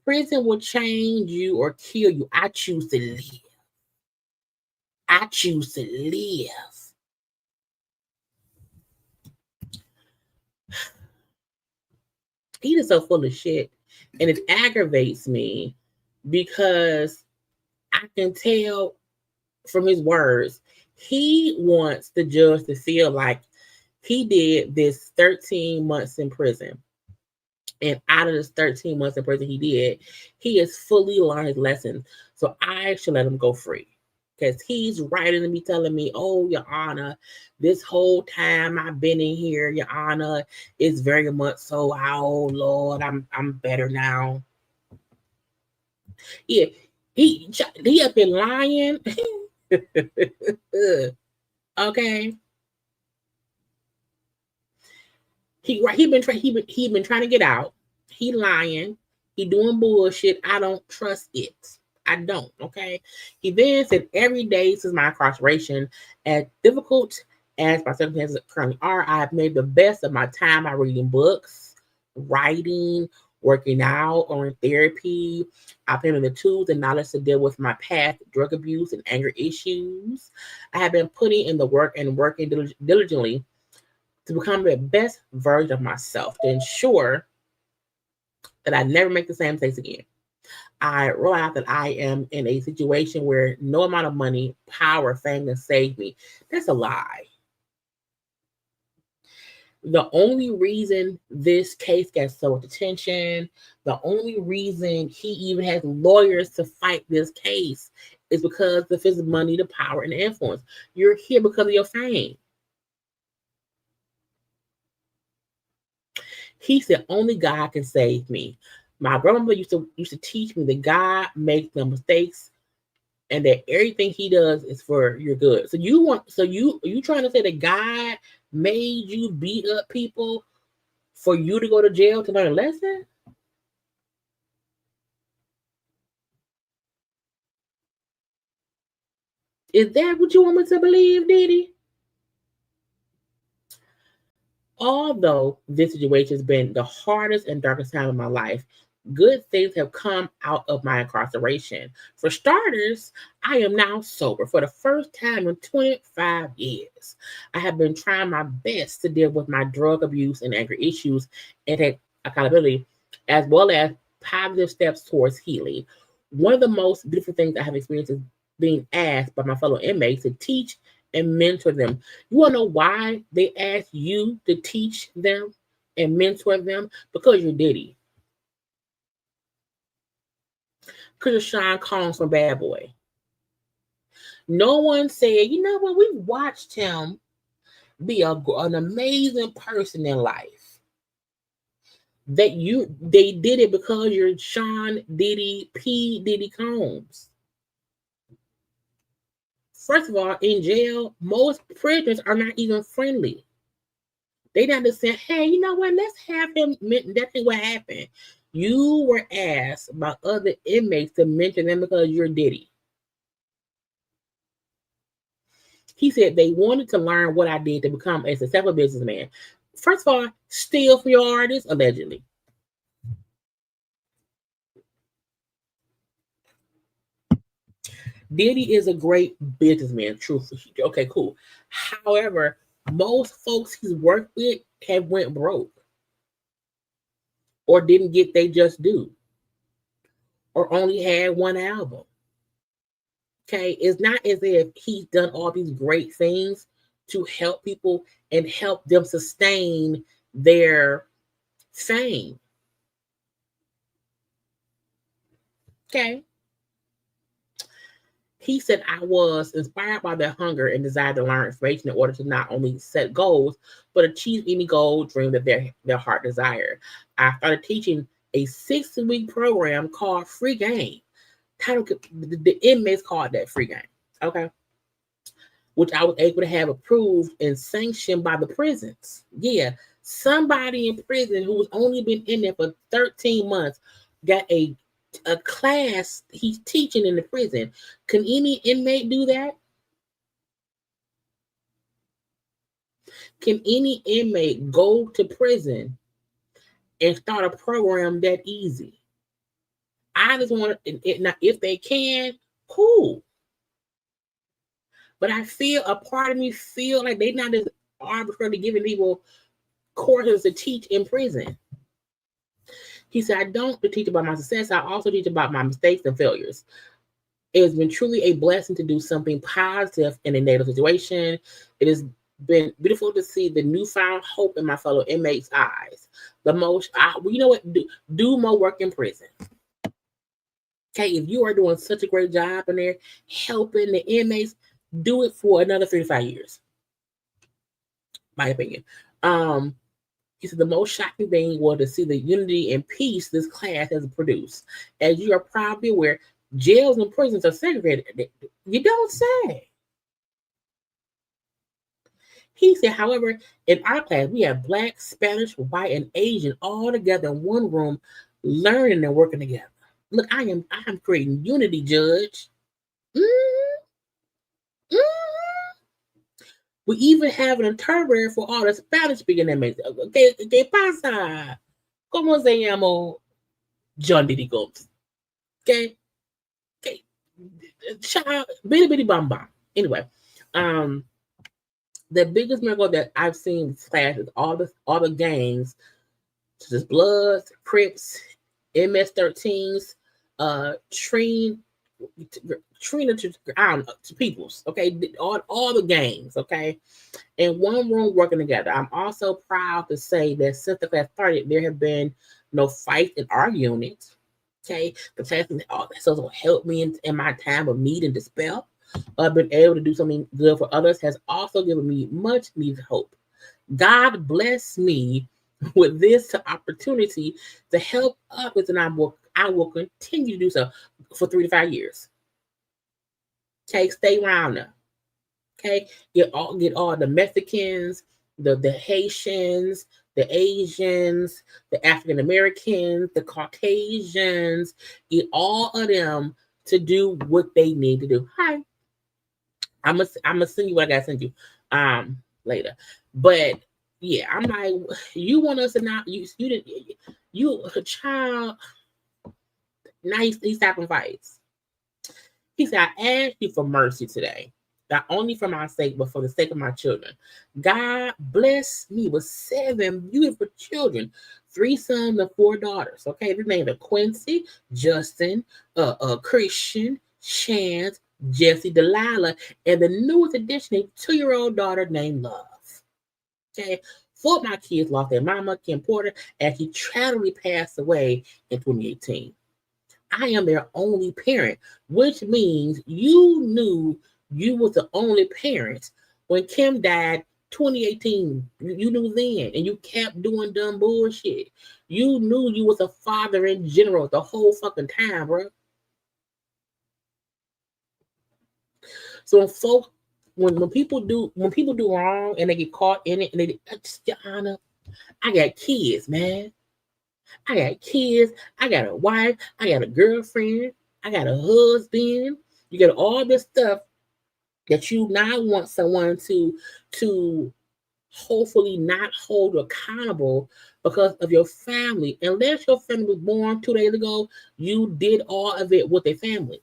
Prison will change you or kill you. I choose to live. I choose to live. He is so full of shit, and it aggravates me because I can tell from his words he wants the judge to feel like he did this 13 months in prison. And out of this 13 months in prison he has fully learned his lessons. So I should let him go free. Because he's writing to me telling me, oh, Your Honor, this whole time I've been in here, Your Honor, it's very much so, oh, Lord, I'm better now. Yeah, he have been lying. Okay. He been trying to get out. He lying. He doing bullshit. I don't trust it. I don't. Okay. He then said, every day since my incarceration, as difficult as my circumstances currently are, I have made the best of my time by reading books, writing, working out, or in therapy. I've been in the tools and knowledge to deal with my past drug abuse and anger issues. I have been putting in the work and working diligently to become the best version of myself, to ensure that I never make the same mistakes again. I realize that I am in a situation where no amount of money, power, fame can save me. That's a lie. The only reason this case gets so much attention, the only reason he even has lawyers to fight this case is because of his money, the power, and the influence. You're here because of your fame. He said, only God can save me. My grandmother used to teach me that God makes no mistakes and that everything he does is for your good. So you trying to say that God made you beat up people for you to go to jail to learn a lesson? Is that what you want me to believe, Diddy? Although this situation has been the hardest and darkest time of my life, good things have come out of my incarceration. For starters, I am now sober for the first time in 25 years. I have been trying my best to deal with my drug abuse and anger issues and take accountability, as well as positive steps towards healing. One of the most beautiful things I have experienced is being asked by my fellow inmates to teach and mentor them. You want to know why they ask you to teach them and mentor them? Because you're Diddy. Because you're Sean Combs from Bad Boy. No one said, you know what, we watched him be an amazing person in life. They did it because you're Sean Diddy P. Diddy Combs. First of all, in jail, most prisoners are not even friendly. They not just saying, hey, you know what, let's have him, that's what happened. You were asked by other inmates to mention them because you're Diddy. He said they wanted to learn what I did to become a successful businessman. First of all, steal from your artists, allegedly. Diddy is a great businessman, truthfully. Okay, cool. However, most folks he's worked with have went broke or didn't get they just due or only had one album. Okay, it's not as if he's done all these great things to help people and help them sustain their fame. Okay. He said, I was inspired by their hunger and desire to learn information in order to not only set goals, but achieve any goal dream that their heart desired. I started teaching a 6-week program called Free Game. The inmates called that Free Game. Okay. Which I was able to have approved and sanctioned by the prisons. Yeah. Somebody in prison who's only been in there for 13 months got a class he's teaching in the prison. Can any inmate do that? Can any inmate go to prison and start a program that easy? I just want it. Now, if they can, cool. But I feel a part of me feel like they're not as arbitrarily giving people courses to teach in prison. He said, I don't teach about my success. I also teach about my mistakes and failures. It has been truly a blessing to do something positive in a negative situation. It has been beautiful to see the newfound hope in my fellow inmates' eyes. You know what? Do more work in prison. Okay, if you are doing such a great job in there helping the inmates, do it for another 3 to 5 years. My opinion. He said the most shocking thing was to see the unity and peace this class has produced. As you are probably aware, jails and prisons are segregated. You don't say. He said, however, in our class, we have Black, Spanish, white, and Asian all together in one room, learning and working together. Look, I am creating unity, Judge. Mm-hmm. We even have an interpreter for all the Spanish speaking inmates. ¿Qué pasa? ¿Cómo se llama John Diddy Gomes? Okay. Child, bitty bitty bum bum. Anyway, the biggest miracle that I've seen in this class is all the gangs, such as Bloods, Crips, MS-13s, Trina to Peoples, okay, all the gangs, okay, in one room working together. I'm also proud to say that since the class started, there have been no fights in our unit. Okay, the class has helped me in my time of need and despair. I've been able to do something good for others has also given me much needed hope. God bless me with this opportunity to help others, and I will continue to do so for 3 to 5 years. Okay, stay around them. Okay, get all the Mexicans, the Haitians, the Asians, the African Americans, the Caucasians, get all of them to do what they need to do. Hi, I'm gonna send you what I gotta send you later. But yeah, I'm like, you want us to not you a child. Now he's stopping fights. He said, I asked you for mercy today, not only for my sake, but for the sake of my children. God bless me with 7 beautiful children, 3 sons and 4 daughters. Okay, the names are Quincy, Justin, Christian, Chance, Jesse, Delilah, and the newest addition, a 2-year-old daughter named Love. Okay, 4 of my kids lost their mama, Kim Porter, as she tragically passed away in 2018. I am their only parent, which means you knew you was the only parent when Kim died 2018. You knew then, and you kept doing dumb bullshit. You knew you was a father in general the whole fucking time, bro. So when people do wrong and they get caught in it, and Your Honor, I got kids, man. I got kids. I got a wife. I got a girlfriend. I got a husband. You got all this stuff that you now want someone to hopefully not hold you accountable because of your family. Unless your family was born 2 days ago, you did all of it with a family.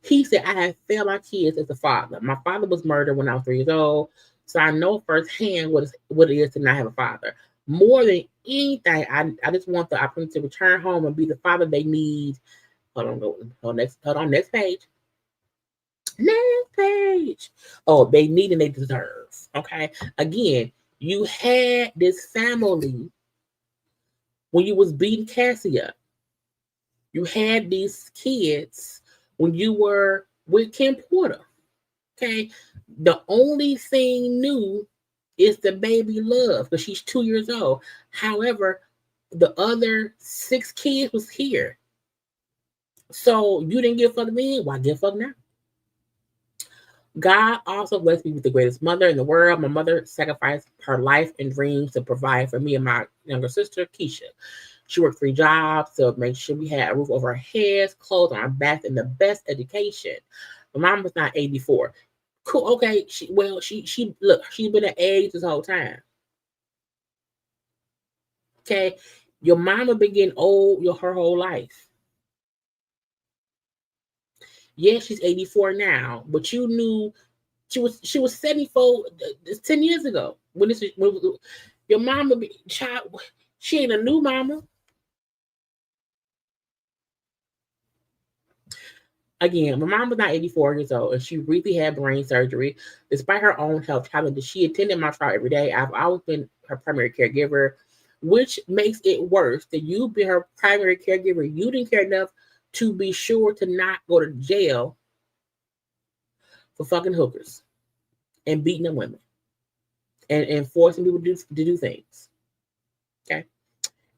He said, I have failed my kids as a father. My father was murdered when I was 3 years old, so I know firsthand what it is to not have a father. More than anything, I just want the opportunity to return home and be the father they need. Next page. Next page. Oh, they need and they deserve. Okay. Again, you had this family when you was beating Cassie up. You had these kids when you were with Kim Porter. Okay. The only thing new is the baby love because she's 2 years old. However, the other 6 kids was here. So you didn't give a fuck then. Why give a fuck now? God also blessed me with the greatest mother in the world. My mother sacrificed her life and dreams to provide for me and my younger sister, Keisha. She worked 3 jobs to make sure we had a roof over our heads, clothes on our backs, and the best education. My mom was not 84. Cool. Okay. She look, she's been at age this whole time. Okay. Your mama been getting old her whole life. Yes, she's 84 now, but you knew she was 74 10 years ago. When your mama child, she ain't a new mama. Again, my mom was not 84 years old, and she recently had brain surgery. Despite her own health challenges, she attended my trial every day. I've always been her primary caregiver, which makes it worse that you be her primary caregiver. You didn't care enough to be sure to not go to jail for fucking hookers and beating them women and forcing people to do things. Okay.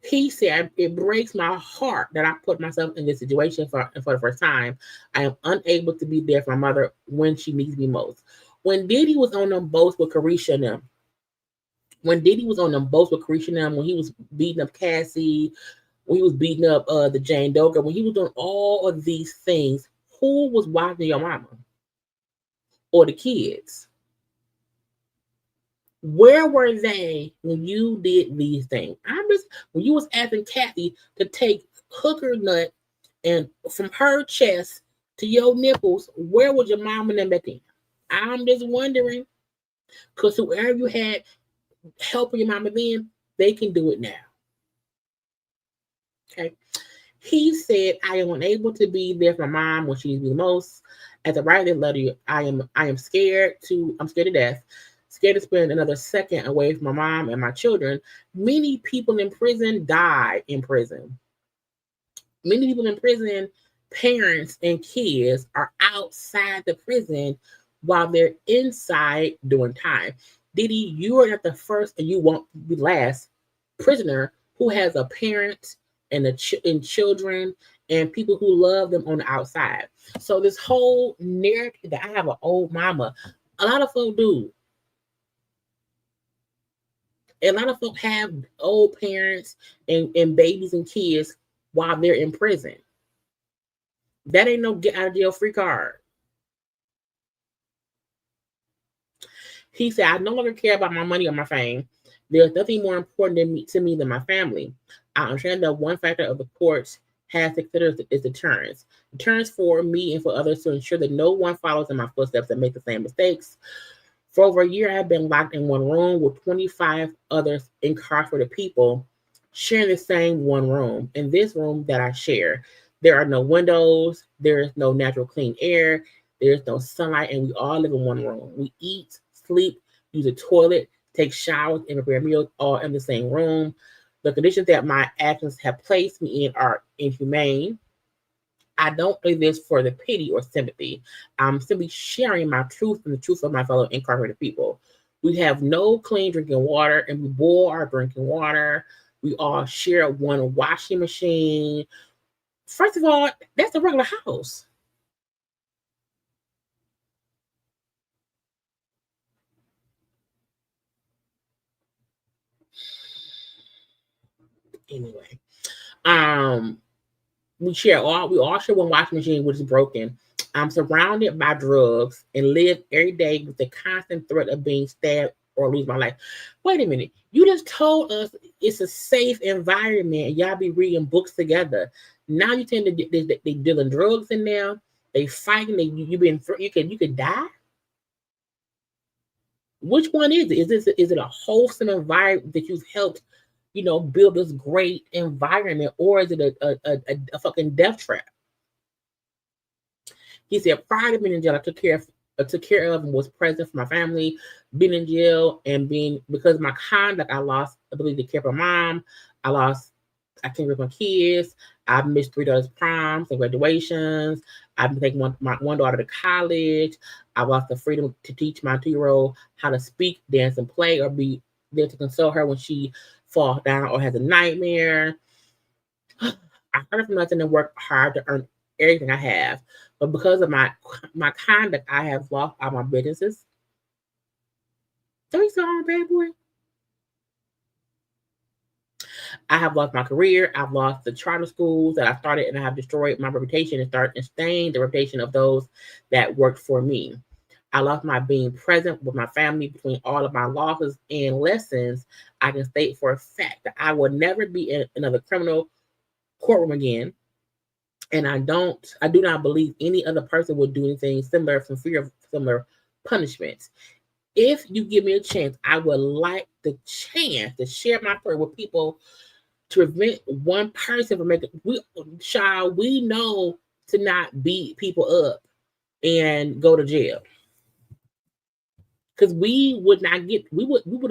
He said, it breaks my heart that I put myself in this situation for the first time. I am unable to be there for my mother when she needs me most. When Diddy was on them boats with Carisha and them, when he was beating up Cassie, when he was beating up the Jane Doe, when he was doing all of these things, who was watching your mama or the kids? Where were they when you did these things? When you was asking Kathy to take hooker nut and from her chest to your nipples, where was your mom and them back then? I'm just wondering, because whoever you had helping your mama then, they can do it now. Okay. He said, I am unable to be there for my mom when she needs me the most. As I write this letter, I'm scared to death. Scared to spend another second away from my mom and my children. Many people in prison die in prison. Many people in prison, parents and kids, are outside the prison while they're inside doing time. Diddy, you are not the first and you won't be last prisoner who has a parent and children and people who love them on the outside. So this whole narrative that I have an old mama, a lot of folks do. A lot of folks have old parents and babies and kids while they're in prison. That ain't no get out of jail free card. He said, I no longer care about my money or my fame. There's nothing more important to me than my family. I understand that one factor of the courts has to consider is deterrence. Deterrence for me and for others to ensure that no one follows in my footsteps and makes the same mistakes. For over a year, I have been locked in one room with 25 others incarcerated people sharing the same one room. In this room that I share, there are no windows, there is no natural clean air, there's no sunlight, and we all live in one room. We eat, sleep, use a toilet, take showers, and prepare meals all in the same room. The conditions that my actions have placed me in are inhumane. I don't do this for the pity or sympathy. I'm simply sharing my truth and the truth of my fellow incarcerated people. We have no clean drinking water, and we boil our drinking water. We all share one washing machine. First of all, that's a regular house. Anyway, we all share one washing machine which is broken. I'm surrounded by drugs and live every day with the constant threat of being stabbed or lose my life. Wait a minute. You just told us it's a safe environment and y'all be reading books together. Now you tend to they dealing drugs in there. They fighting. You could die. Which one is it? Is it a wholesome environment that you've helped, build this great environment, or is it a fucking death trap? He said, prior to being in jail, I took care of and was present for my family. Being in jail and because of my conduct, I lost ability to care for mom. I can't with my kids. I've missed 3 daughters' proms and graduations. I've been taking my one daughter to college. I lost the freedom to teach my 2-year-old how to speak, dance, and play, or be there to console her when she falls down or has a nightmare. I heard from nothing and work hard to earn everything I have. But because of my conduct, I have lost all my businesses. Don't you sound bad, boy? I have lost my career. I've lost the charter schools that I started, and I have destroyed my reputation and stained the reputation of those that worked for me. I lost my being present with my family. Between all of my losses and lessons, I can state for a fact that I will never be in another criminal courtroom again. And I do not believe any other person would do anything similar from fear of similar punishments. If you give me a chance, I would like the chance to share my story with people to prevent one person from making. We know to not beat people up and go to jail. Because we would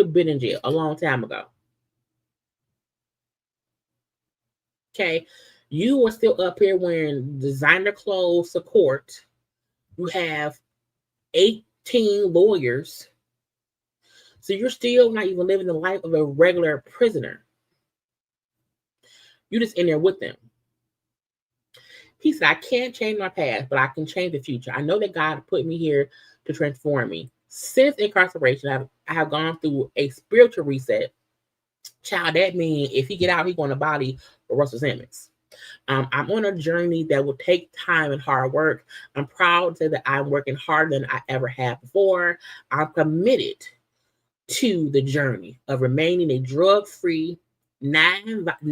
have been in jail a long time ago. Okay. You are still up here wearing designer clothes to court. You have 18 lawyers. So you're still not even living the life of a regular prisoner. You're just in there with them. He said, I can't change my past, but I can change the future. I know that God put me here to transform me. Since incarceration, I have gone through a spiritual reset. Child, that means if he get out, he's going to body Russell Simmons. I'm on a journey that will take time and hard work. I'm proud to say that I'm working harder than I ever have before. I'm committed to the journey of remaining a drug-free, non-violent,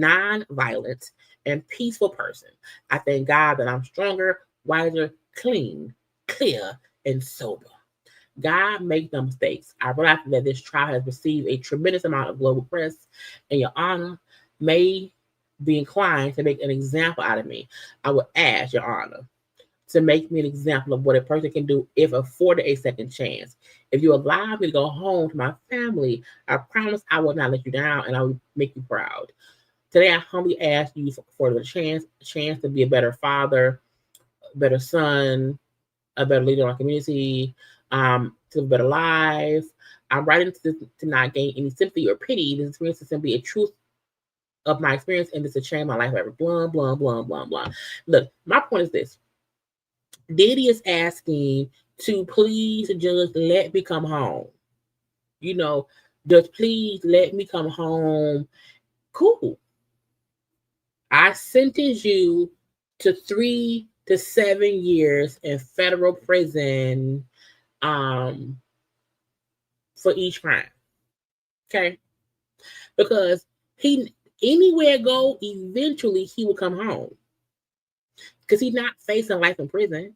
and peaceful person. I thank God that I'm stronger, wiser, clean, clear, and sober. God makes no mistakes. I realize that this trial has received a tremendous amount of global press, and Your Honor may be inclined to make an example out of me. I would ask Your Honor to make me an example of what a person can do if afforded a second chance. If you allow me to go home to my family, I promise I will not let you down and I will make you proud. Today, I humbly ask you for the chance to be a better father, a better son, a better leader in our community, to a better life. I'm writing this to not gain any sympathy or pity. This experience is simply a truth of my experience, and this to change my life forever. Blah, blah, blah, blah, blah. Look, my point is this. Diddy is asking to please just let me come home. Just please let me come home. Cool. I sentence you to 3 to 7 years in federal prison for each crime. Okay? Because anywhere go, eventually he will come home. Because he's not facing life in prison.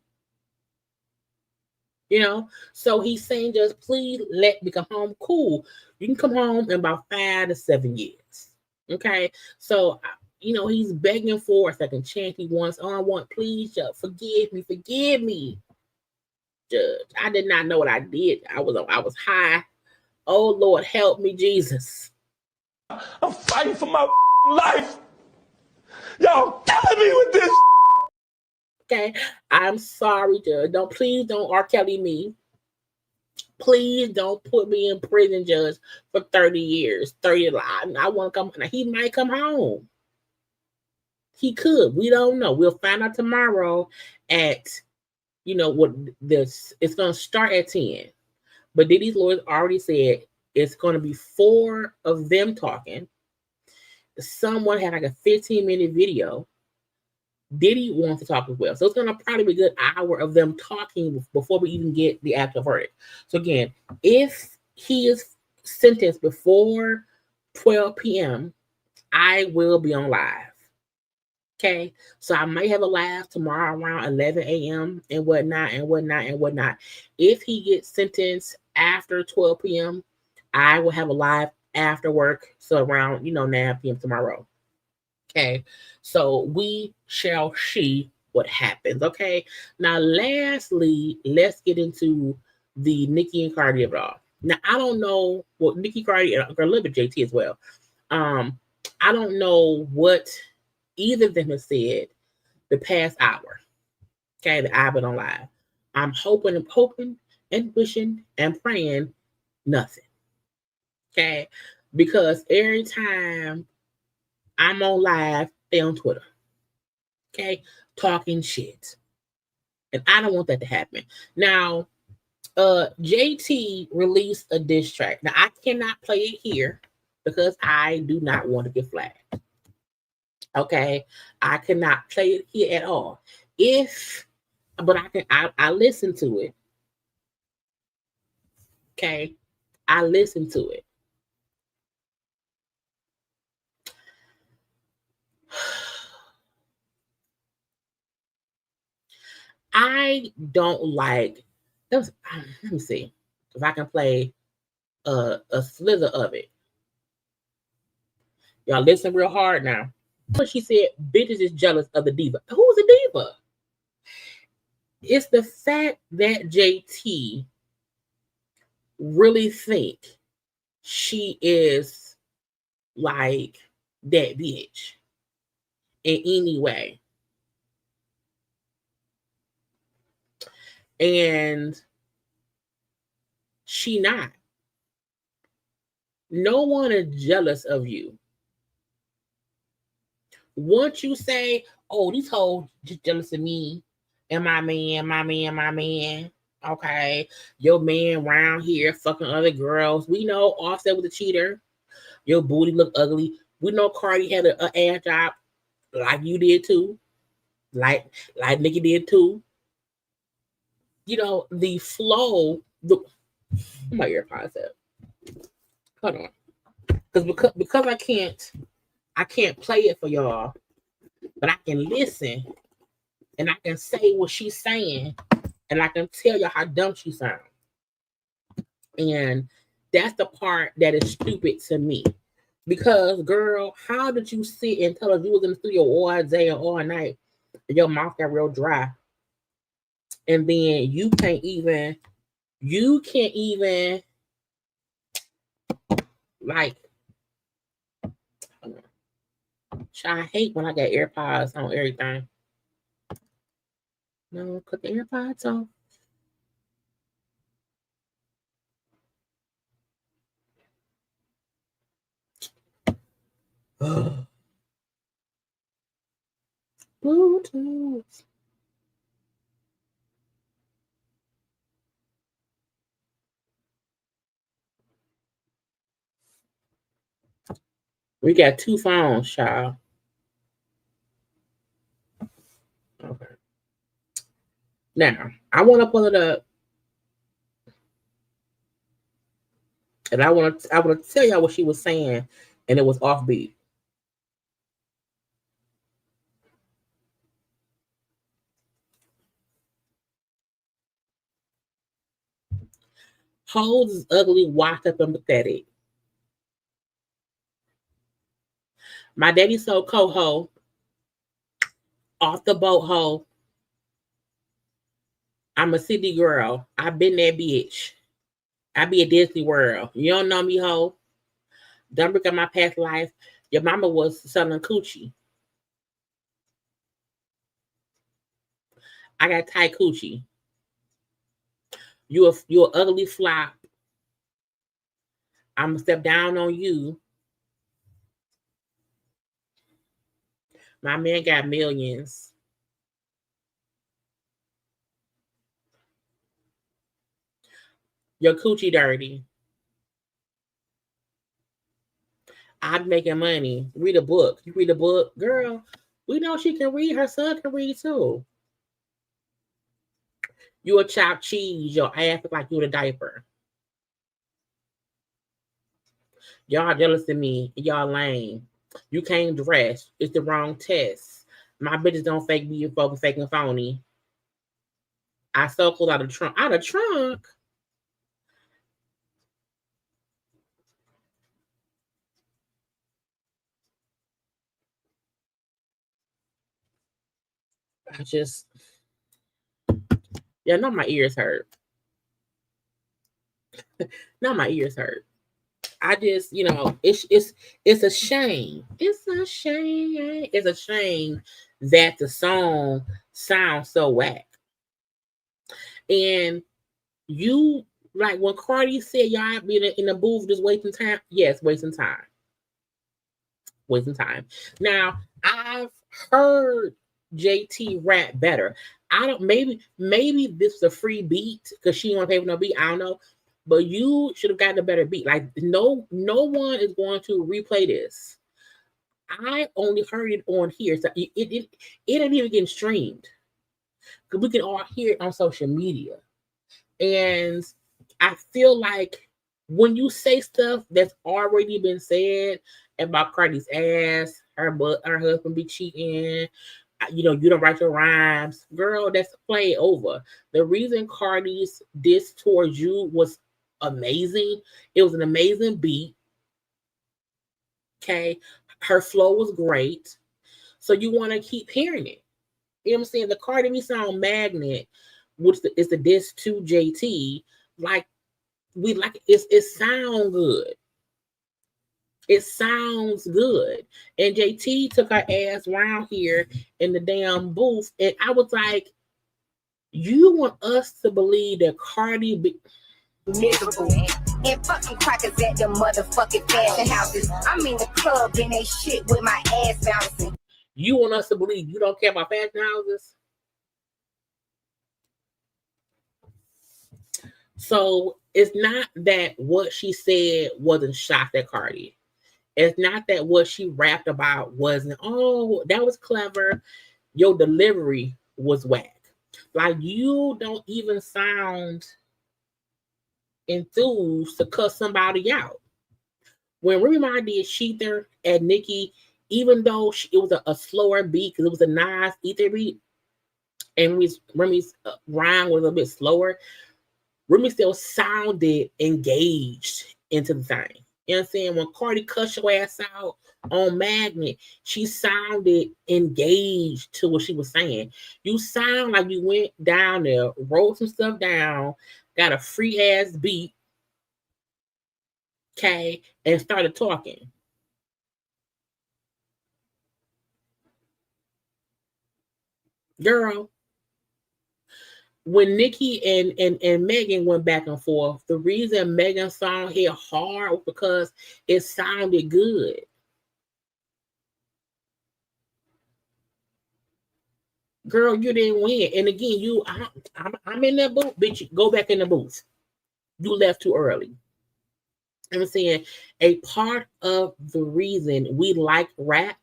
So he's saying, just please let me come home. Cool. You can come home in about 5 to 7 years. Okay. So, he's begging for a second chance. He wants, please, Judge, forgive me. Judge, I did not know what I did. I was high. Oh Lord, help me, Jesus. I'm fighting for my life. Y'all killing me with this. Okay, I'm sorry, Judge. Please don't R. Kelly me. Please don't put me in prison, Judge, for 30 years. 30 lives. I want to come. He might come home. He could. We don't know. We'll find out tomorrow at, what this. It's going to start at 10. But Diddy's lawyers already said it's going to be 4 of them talking. someone had like a 15-minute video. Diddy wants to talk as well. So it's going to probably be a good hour of them talking before we even get the actual verdict. So again, if he is sentenced before 12 p.m., I will be on live. Okay, so I might have a live tomorrow around 11 a.m. and whatnot. If he gets sentenced after 12 p.m., I will have a live after work, so around 9 p.m. tomorrow. Okay, so we shall see what happens. Okay, now lastly, let's get into the Nicki and Cardi of it all. Now I don't know what Nicki, Cardi, and a little bit JT as well. I don't know what either of them has said the past hour. Okay, that I've been on live. I'm hoping and wishing and praying nothing. Okay, because every time I'm on live, they on Twitter. Okay, talking shit. And I don't want that to happen. Now, JT released a diss track. Now I cannot play it here because I do not want to get flagged. Okay, I cannot play it here at all. But I listen to it. Okay, I listen to it. I don't like. Let me see if I can play a slither of it. Y'all listen real hard now. But she said, "Bitches is jealous of the diva." Who's a diva? It's the fact that JT really think she is like that bitch in any way. And she not. No one is jealous of you. Once you say, "Oh, these hoes just jealous of me and my man," okay, your man around here fucking other girls. We know Offset was a cheater. Your booty look ugly. We know Cardi had an ass job like you did too, like Nicki did too. The flow. My earpods up. Hold on, because I can't play it for y'all, but I can listen and I can say what she's saying, and I can tell you how dumb she sounds. And that's the part that is stupid to me. Because, girl, how did you sit and tell us you was in the studio all day and all night and your mouth got real dry? And then you can't even, like, I hate when I got AirPods on everything. No, put the AirPods on. Bluetooth. We got two phones, child. Okay. Now, I want to pull it up. And I want to tell y'all what she was saying, and it was offbeat. Hoes is ugly, washed up, and pathetic. My daddy sold coho off the boat hoe. I'm a city girl. I've been that bitch. I be at Disney World. You don't know me, hoe. Don't look at my past life. Your mama was selling coochie. I got tight coochie. You a ugly flop. I'm gonna step down on you. My man got millions. Your coochie dirty. I'm making money. Read a book. You read a book, girl. We know she can read. Her son can read too. You a chopped cheese. Your ass look like you in a diaper. Y'all jealous of me. Y'all lame. You can't dress. It's the wrong test. My bitches don't fake me. You fucking fake and phony. I stole clothes out of the trunk. Out of the trunk? I just, yeah, now my ears hurt. Now my ears hurt. I just, it's a shame. It's a shame. It's a shame that the song sounds so whack. And you, like when Cardi said y'all be in the booth just wasting time. Yes, wasting time. Wasting time. Now I've heard JT rap better. I don't, maybe this is a free beat because she want to pay for no beat. I don't know. But you should have gotten a better beat. Like no one is going to replay this. I only heard it on here, so it ain't even getting streamed. Because we can all hear it on social media. And I feel like when you say stuff that's already been said about Cardi's ass, her husband be cheating, you don't write your rhymes, girl, that's play over. The reason Cardi's diss towards you was amazing. It was an amazing beat. Okay. Her flow was great. So you want to keep hearing it. You know what I'm saying? The Cardi B song Magnet, which is the diss to JT, like we like it sound good. It sounds good. And JT took her ass around here in the damn booth. And I was like, you want us to believe that Cardi B miserable and fucking crackers at the motherfucking fashion houses. I'm in the club in they shit with my ass bouncing. You want us to believe you don't care about fashion houses? So it's not that what she said wasn't shocked at Cardi. It's not that what she rapped about wasn't, oh, that was clever. Your delivery was whack. Like you don't even sound enthused to cuss somebody out. When Remy Ma did Sheether at Nicki, even though it was a slower beat because it was a nice ether beat, and Remy's rhyme was a bit slower, Remy still sounded engaged into the thing. You know what I'm saying? When Cardi cussed your ass out on Magnet, she sounded engaged to what she was saying. You sound like you went down there, wrote some stuff down, got a free ass beat, okay, and started talking. Girl, when Nicki and Megan went back and forth, the reason Megan's song hit hard was because it sounded good. Girl, you didn't win. And again, I'm in that booth, bitch. Go back in the booth. You left too early. I'm saying a part of the reason we like rap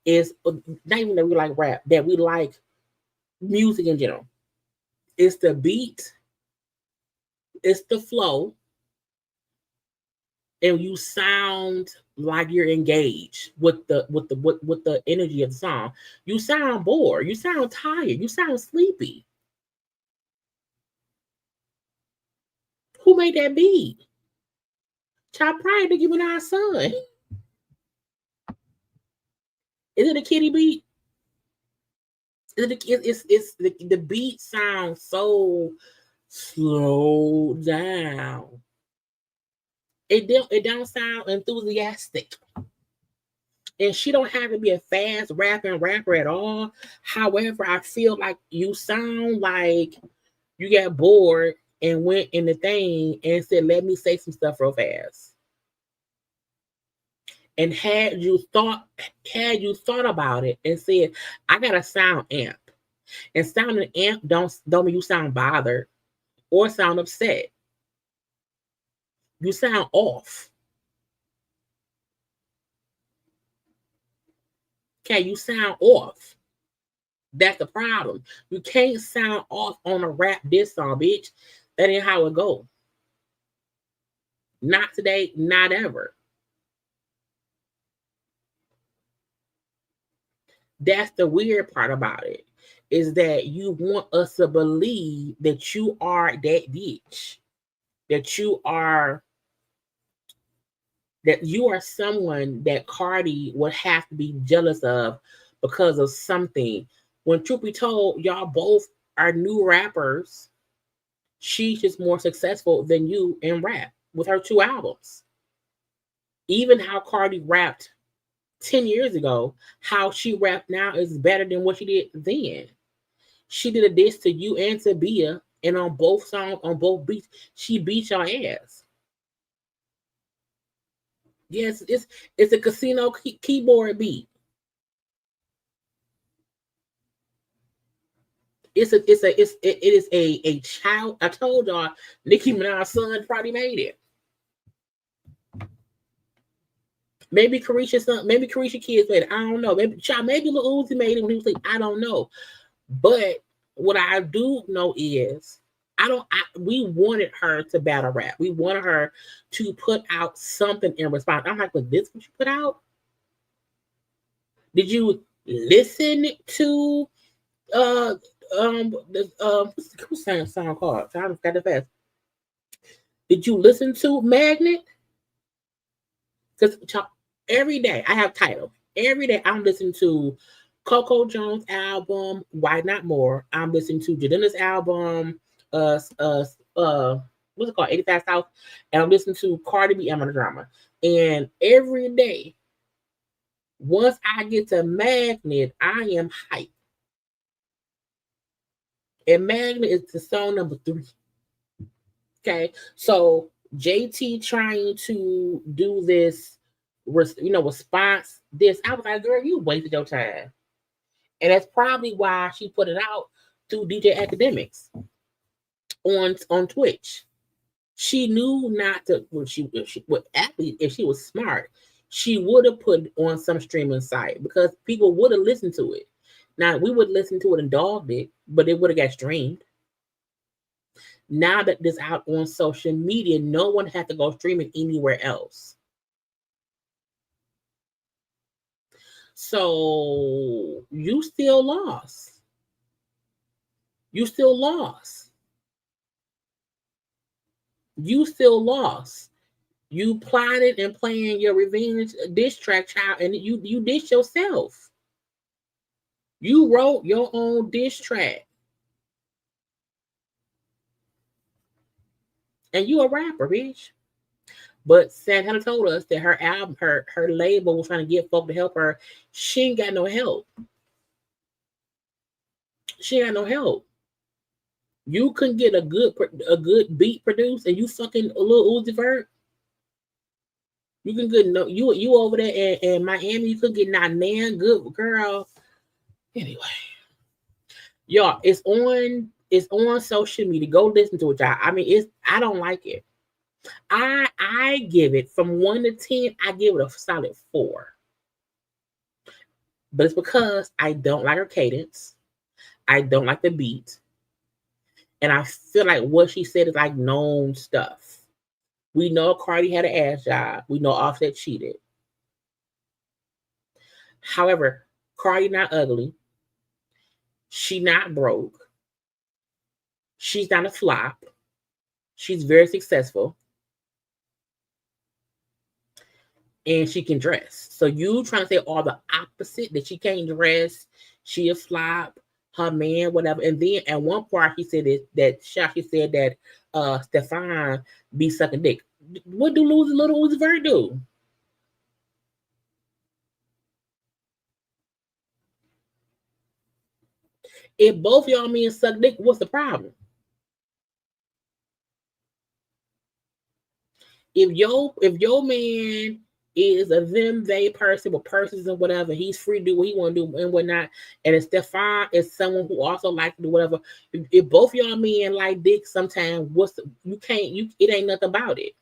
is not even that we like rap, that we like music in general. It's the beat, it's the flow, and you sound like you're engaged with the energy of the song. You sound bored, you sound tired, you sound sleepy. Who made that beat? Child Pride to give it our son. Is it a kitty beat? It's the beat sounds so slow down. It don't sound enthusiastic. And she don't have to be a fast rapping rapper at all. However, I feel like you sound like you got bored and went in the thing and said, let me say some stuff real fast. And had you thought about it and said, I got a sound amp. And sounding amp don't mean you sound bothered or sound upset. You sound off. Okay, you sound off. That's the problem. You can't sound off on a rap diss song, bitch. That ain't how it go. Not today, not ever. That's the weird part about it, is that you want us to believe that you are that bitch, that you are someone that Cardi would have to be jealous of because of something. When truth be told, y'all both are new rappers. She's just more successful than you in rap with her 2 albums. Even how Cardi rapped 10 years ago, how she rapped now is better than what she did then. She did a diss to you and to Bia, and on both songs, on both beats, she beat your ass. Yes, it's a casino keyboard beat. It is a child. I told y'all, Nicki Minaj's son probably made it. Maybe Carisha's son, maybe Carisha kids made it. I don't know. Maybe Lil Uzi made it when he was like, I don't know. But what I do know is we wanted her to battle rap. We wanted her to put out something in response. I'm like, was this what you put out? Did you listen to what's that song called? I got the fast. Did you listen to Magnet? Because every day I have title. Every day I'm listening to Coco Jones' album, Why Not More. I'm listening to Jadina's album, what's it called, 85 South, and I'm listening to Cardi B, I'm on the Drama. And every day, once I get to Magnet, I am hyped. And Magnet is the song number 3. Okay, so JT trying to do this, response. I was like, girl, you wasted your time. And that's probably why she put it out through DJ Academics on Twitch. She knew not to. If she was smart, she would have put on some streaming site because people would have listened to it. Now we would listen to it and dogged it, but it would have got streamed. Now that this out on social media, no one had to go streaming anywhere else. So you still lost. You still lost. You still lost. You plotted and planned your revenge diss track, child, and you dissed yourself. You wrote your own diss track. And you a rapper, bitch. But Santana told us that her album, her label was trying to get folk to help her. She ain't got no help. She ain't got no help. You couldn't get a good beat produced, and you fucking a little Uzi Vert. You can get no you over there in Miami. You could get not nan good girl. Anyway, y'all, it's on social media. Go listen to it, y'all. I mean, I don't like it. I give it from 1 to 10. I give it a solid 4. But it's because I don't like her cadence. I don't like the beat. And I feel like what she said is like known stuff. We know Cardi had an ass job. We know Offset cheated. However, Cardi not ugly. She not broke. She's not a flop. She's very successful. And she can dress. So you trying to say all the opposite, that she can't dress, she a flop, her man, whatever. And then at one part he said that Shashi said that Stefan be sucking dick. What do little Uzi Vert do? If both y'all men suck dick, what's the problem? If your man is a them, they person with persons and whatever, he's free to do what he want to do and whatnot. And if Stefan is someone who also likes to do whatever, if both y'all men like dick sometimes, it ain't nothing about it.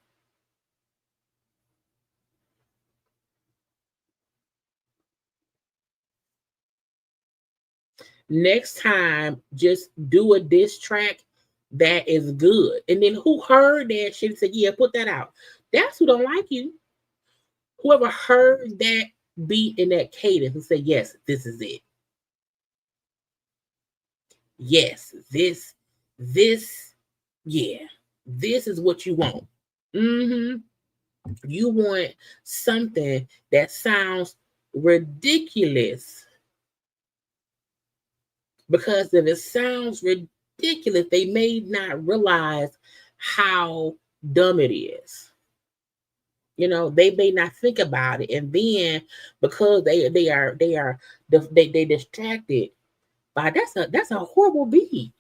Next time, just do a diss track that is good. And then who heard that shit and said, yeah, put that out. That's who don't like you. Whoever heard that beat in that cadence and said, yes, this is it. Yes, this, yeah, this is what you want. Mm-hmm. You want something that sounds ridiculous. Because if it sounds ridiculous, they may not realize how dumb it is. You know, they may not think about it, and then because they distracted by that's a horrible beat.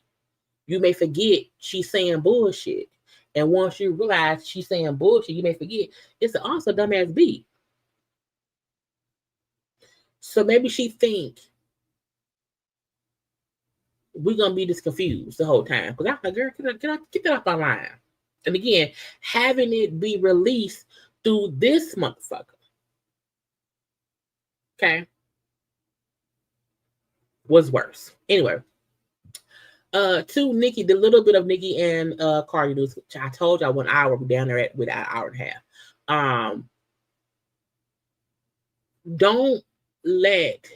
You may forget she's saying bullshit, and once you realize she's saying bullshit, you may forget it's also a dumbass beat. So maybe she think we're gonna be this confused the whole time. Because I'm like, girl, can I get that off my line? And again, having it be released through this motherfucker. Okay. Was worse. Anyway. To Nicki, the little bit of Nicki and Cardi news, which I told y'all 1 hour, we're down there at with an hour and a half. Don't let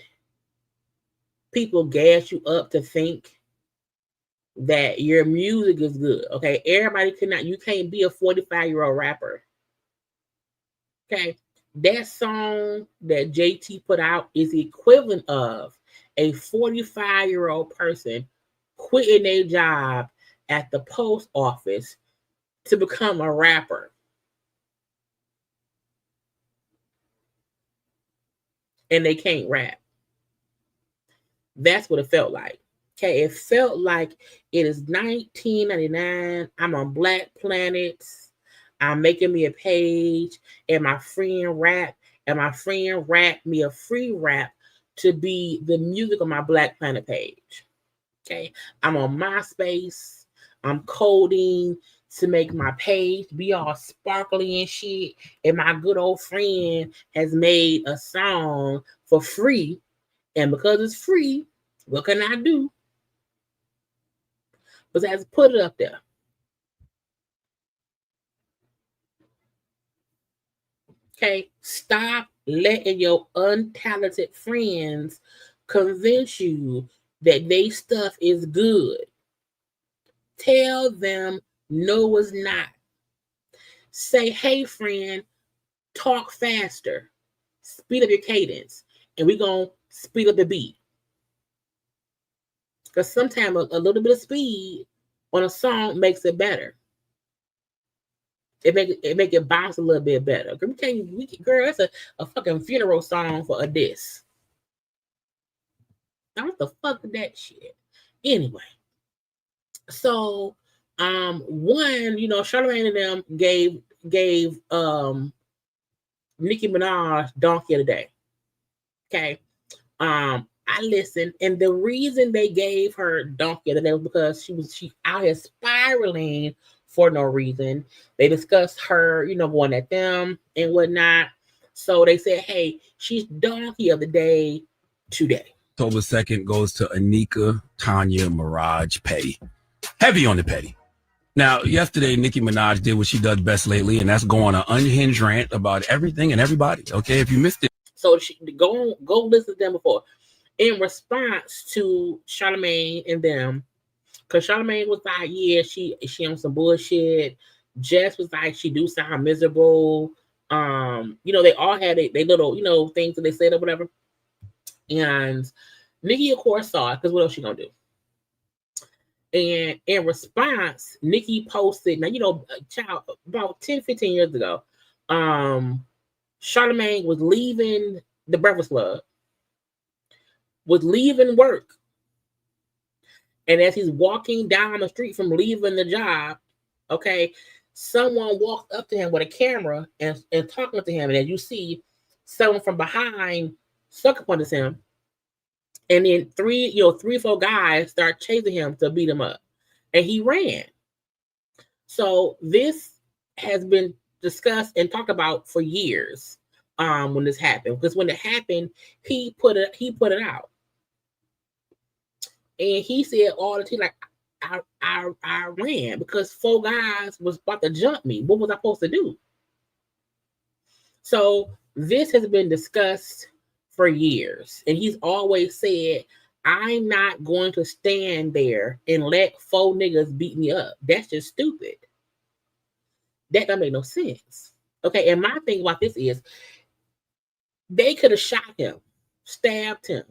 people gas you up to think that your music is good. Okay, everybody you can't be a 45-year-old rapper. Okay, that song that JT put out is the equivalent of a 45-year-old person quitting their job at the post office to become a rapper. And they can't rap. That's what it felt like. Okay, it felt like it is 1999. I'm on Black Planet. I'm making me a page, and my friend rap, and my friend rap me a free rap to be the music on my Black Planet page. Okay, I'm on MySpace. I'm coding to make my page be all sparkly and shit. And my good old friend has made a song for free. And because it's free, what can I do? Besides put it up there. Okay, stop letting your untalented friends convince you that they stuff is good. Tell them no, it's not. Say, hey, friend, talk faster. Speed up your cadence. And we're going to speed up the beat. Because sometimes a little bit of speed on a song makes it better. It make it bounce a little bit better. Girl, that's a fucking funeral song for a diss. Now what the fuck is that shit? Anyway. So one, Charlamagne and them gave Nicki Minaj Donkey of the Day. Okay. I listened, and the reason they gave her Donkey of the Day was because she out here spiraling for no reason. They discussed her, going at them and whatnot. So they said, hey, she's Donkey of the Day today. October 2nd goes to Anika Tanya Mirage Petty. Heavy on the petty. Now, yesterday, Nicki Minaj did what she does best lately, and that's go on an unhinged rant about everything and everybody. Okay, if you missed it. So go listen to them before. In response to Charlamagne and them, because Charlamagne was like, yeah, she on some bullshit. Jess was like, she do sound miserable. They all had they little, things that they said or whatever. And Nicki, of course, saw it, because what else she gonna do? And in response, Nicki posted, now, child, about 10, 15 years ago, Charlamagne was leaving the Breakfast Club, was leaving work. And as he's walking down the street from leaving the job, okay, someone walked up to him with a camera and talking to him. And as you see, someone from behind sucker punches him. And then three or four guys start chasing him to beat him up. And he ran. So this has been discussed and talked about for years when this happened. Because when it happened, he put it out. And he said all the time, like, I ran because 4 guys was about to jump me. What was I supposed to do? So this has been discussed for years. And he's always said, I'm not going to stand there and let 4 niggas beat me up. That's just stupid. That don't make no sense. Okay, and my thing about this is they could have shot him, stabbed him,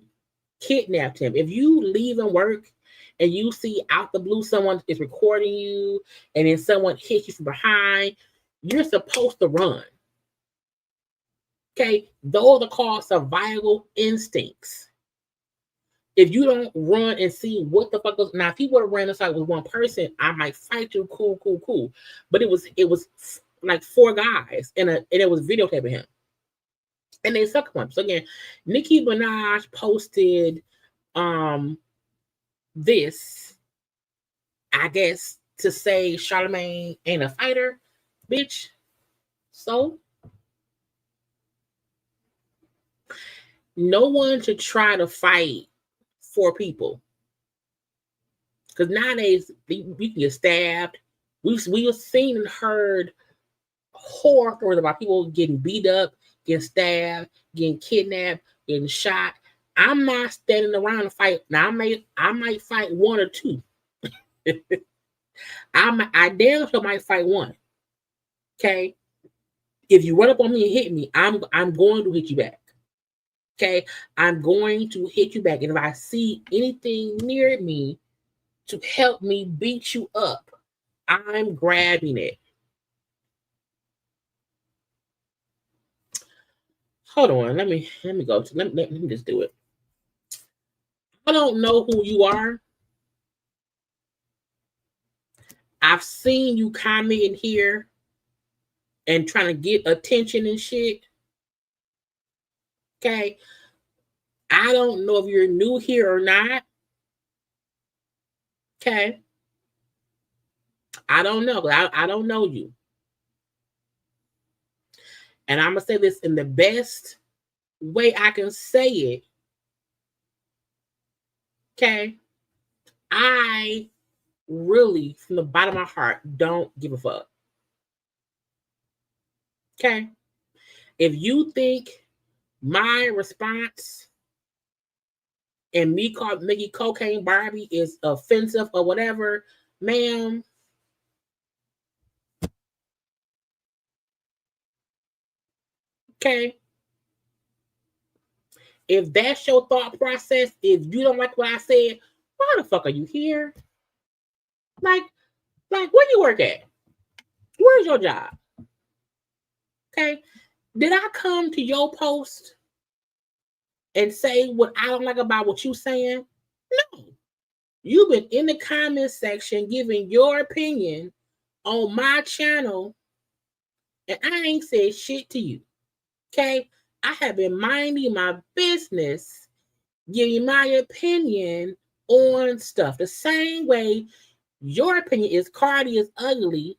kidnapped him. If you leave and work and you see out the blue someone is recording you and then someone hits you from behind, you're supposed to run. Okay, those are called survival instincts. If you don't run and see what the fuck goes, now if he would have ran aside with one person, I might fight you, cool. But it was like 4 guys and it was videotaping him. And they suck him. So again, Nicki Minaj posted this, I guess, to say Charlamagne ain't a fighter, bitch. So no one should try to fight 4 people. Because nowadays we can get stabbed. We've seen and heard horror stories about people getting beat up, getting stabbed, getting kidnapped, getting shot. I'm not standing around to fight. Now I might fight 1 or 2. I damn sure might fight 1. Okay. If you run up on me and hit me, I'm going to hit you back. Okay. I'm going to hit you back. And if I see anything near me to help me beat you up, I'm grabbing it. Hold on, let me go to let me just do it. I don't know who you are. I've seen you comment in here and trying to get attention and shit. Okay. I don't know if you're new here or not. Okay. I don't know. I don't know you. And I'm going to say this in the best way I can say it. Okay. I really, from the bottom of my heart, don't give a fuck. Okay. If you think my response and me calling Nicki Cocaine Barbie is offensive or whatever, ma'am, okay. If that's your thought process, if you don't like what I said, why the fuck are you here? Like where you work at? Where's your job? Okay. Did I come to your post and say what I don't like about what you saying? No. You've been in the comment section giving your opinion on my channel, and I ain't said shit to you. Okay? I have been minding my business, giving my opinion on stuff. The same way your opinion is Cardi is ugly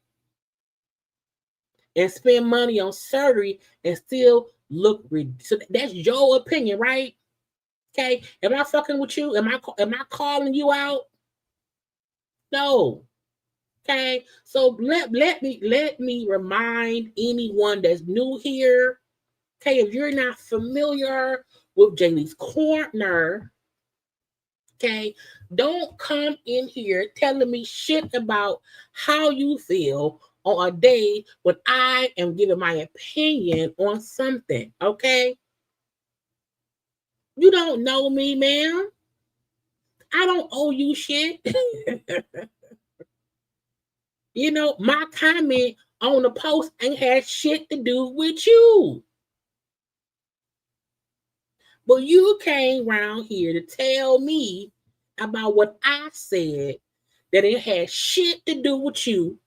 and spend money on surgery and still look so that's your opinion, right? Okay. Am I fucking with you? Am I calling you out? No. Okay. So let me remind anyone that's new here. Okay, if you're not familiar with JayLeesCorner, okay, don't come in here telling me shit about how you feel on a day when I am giving my opinion on something, okay? You don't know me, ma'am. I don't owe you shit. You know, my comment on the post ain't had shit to do with you. But you came around here to tell me about what I said that it had shit to do with you,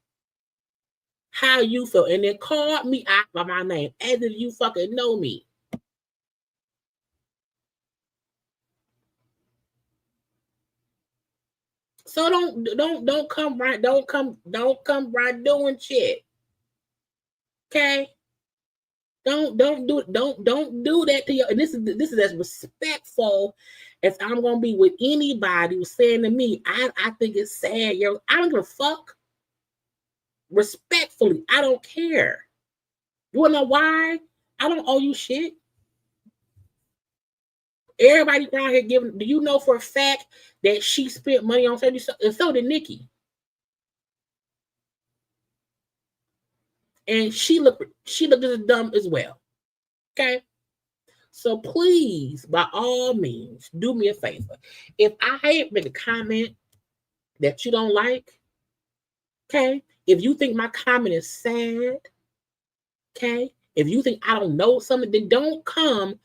how you feel, and then called me out by my name as if you fucking know me. So don't come right doing shit. Okay? Don't do that to your. And this is as respectful if I'm gonna be with anybody who's saying to me, I think it's sad, yo, I don't give a fuck. Respectfully, I don't care. You wanna know why? I don't owe you shit. Everybody around here giving. Do you know for a fact that she spent money on surgery? And so did Nicki. And she looked as dumb as well. Okay. So please, by all means, do me a favor. If I make a comment that you don't like, okay, if you think my comment is sad, okay, if you think I don't know something, then don't come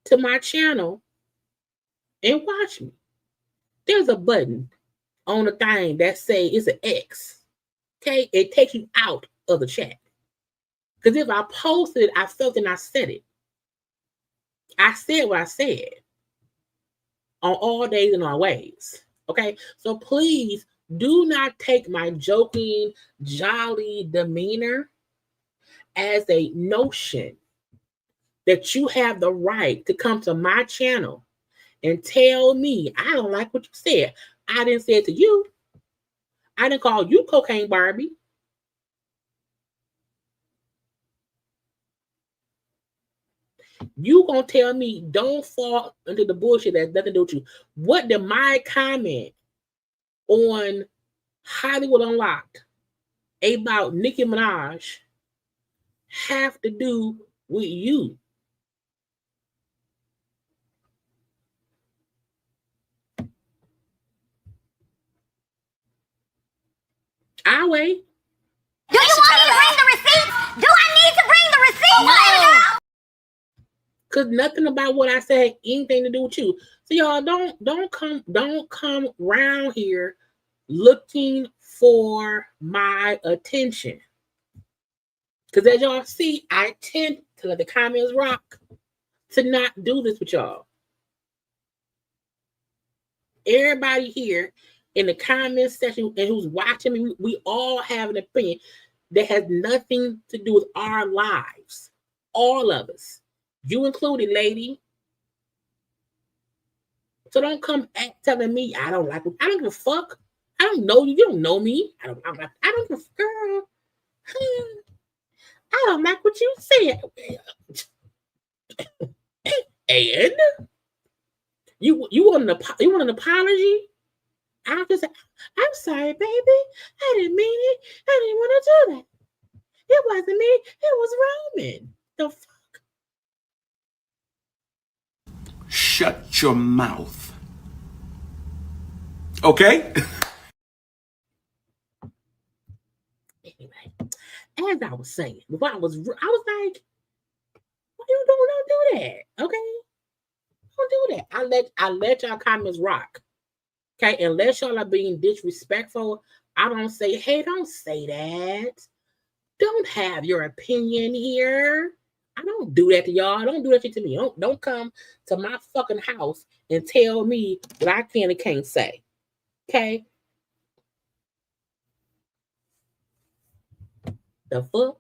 to my channel and watch me. There's a button on the thing that say it's an X, okay? It takes you out of the chat. Because if I posted it, I felt and I said it. I said what I said on all days and all ways, okay? So please do not take my joking, jolly demeanor as a notion that you have the right to come to my channel and tell me I don't like what you said. I didn't say it to you. I didn't call you Cocaine Barbie. You gonna tell me don't fall into the bullshit that has nothing to do with you. What did my comment on Hollywood Unlocked about Nicki Minaj have to do with you? I'll wait. Do you want me to bring the receipts? Do I need to bring the receipts? No. Cause nothing about what I said had anything to do with you. So y'all don't come around here looking for my attention. Cause as y'all see, I tend to let the comments rock to not do this with y'all. Everybody here in the comment section and who's watching me, we all have an opinion that has nothing to do with our lives. All of us. You included, lady. So don't come telling me I don't like it. I don't give a fuck. I don't know you. You don't know me. I don't give a girl. I don't like what you said. And you want an apology? I'm sorry, baby. I didn't mean it. I didn't want to do that. It wasn't me. It was Roman. The fuck? Shut your mouth. Okay? Anyway, as I was saying, before I was like, "Why you don't do that?" Okay, don't do that. I let y'all comments rock. Okay, unless y'all are being disrespectful, I don't say, "Hey, don't say that." Don't have your opinion here. I don't do that to y'all. Don't do that to me. Don't come to my fucking house and tell me what I can and can't say. Okay? The fuck?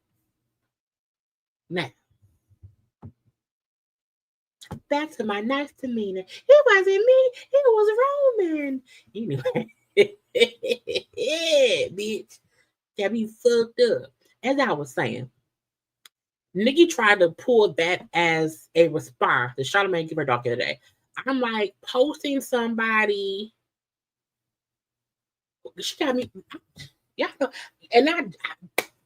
Now, back to my nice demeanor. It wasn't me. It was Roman. Anyway, yeah, bitch. Got me fucked up. As I was saying, Nicki tried to pull that as a response to Charlamagne give her dog the other day. I'm like, posting somebody. She got me. Yeah, and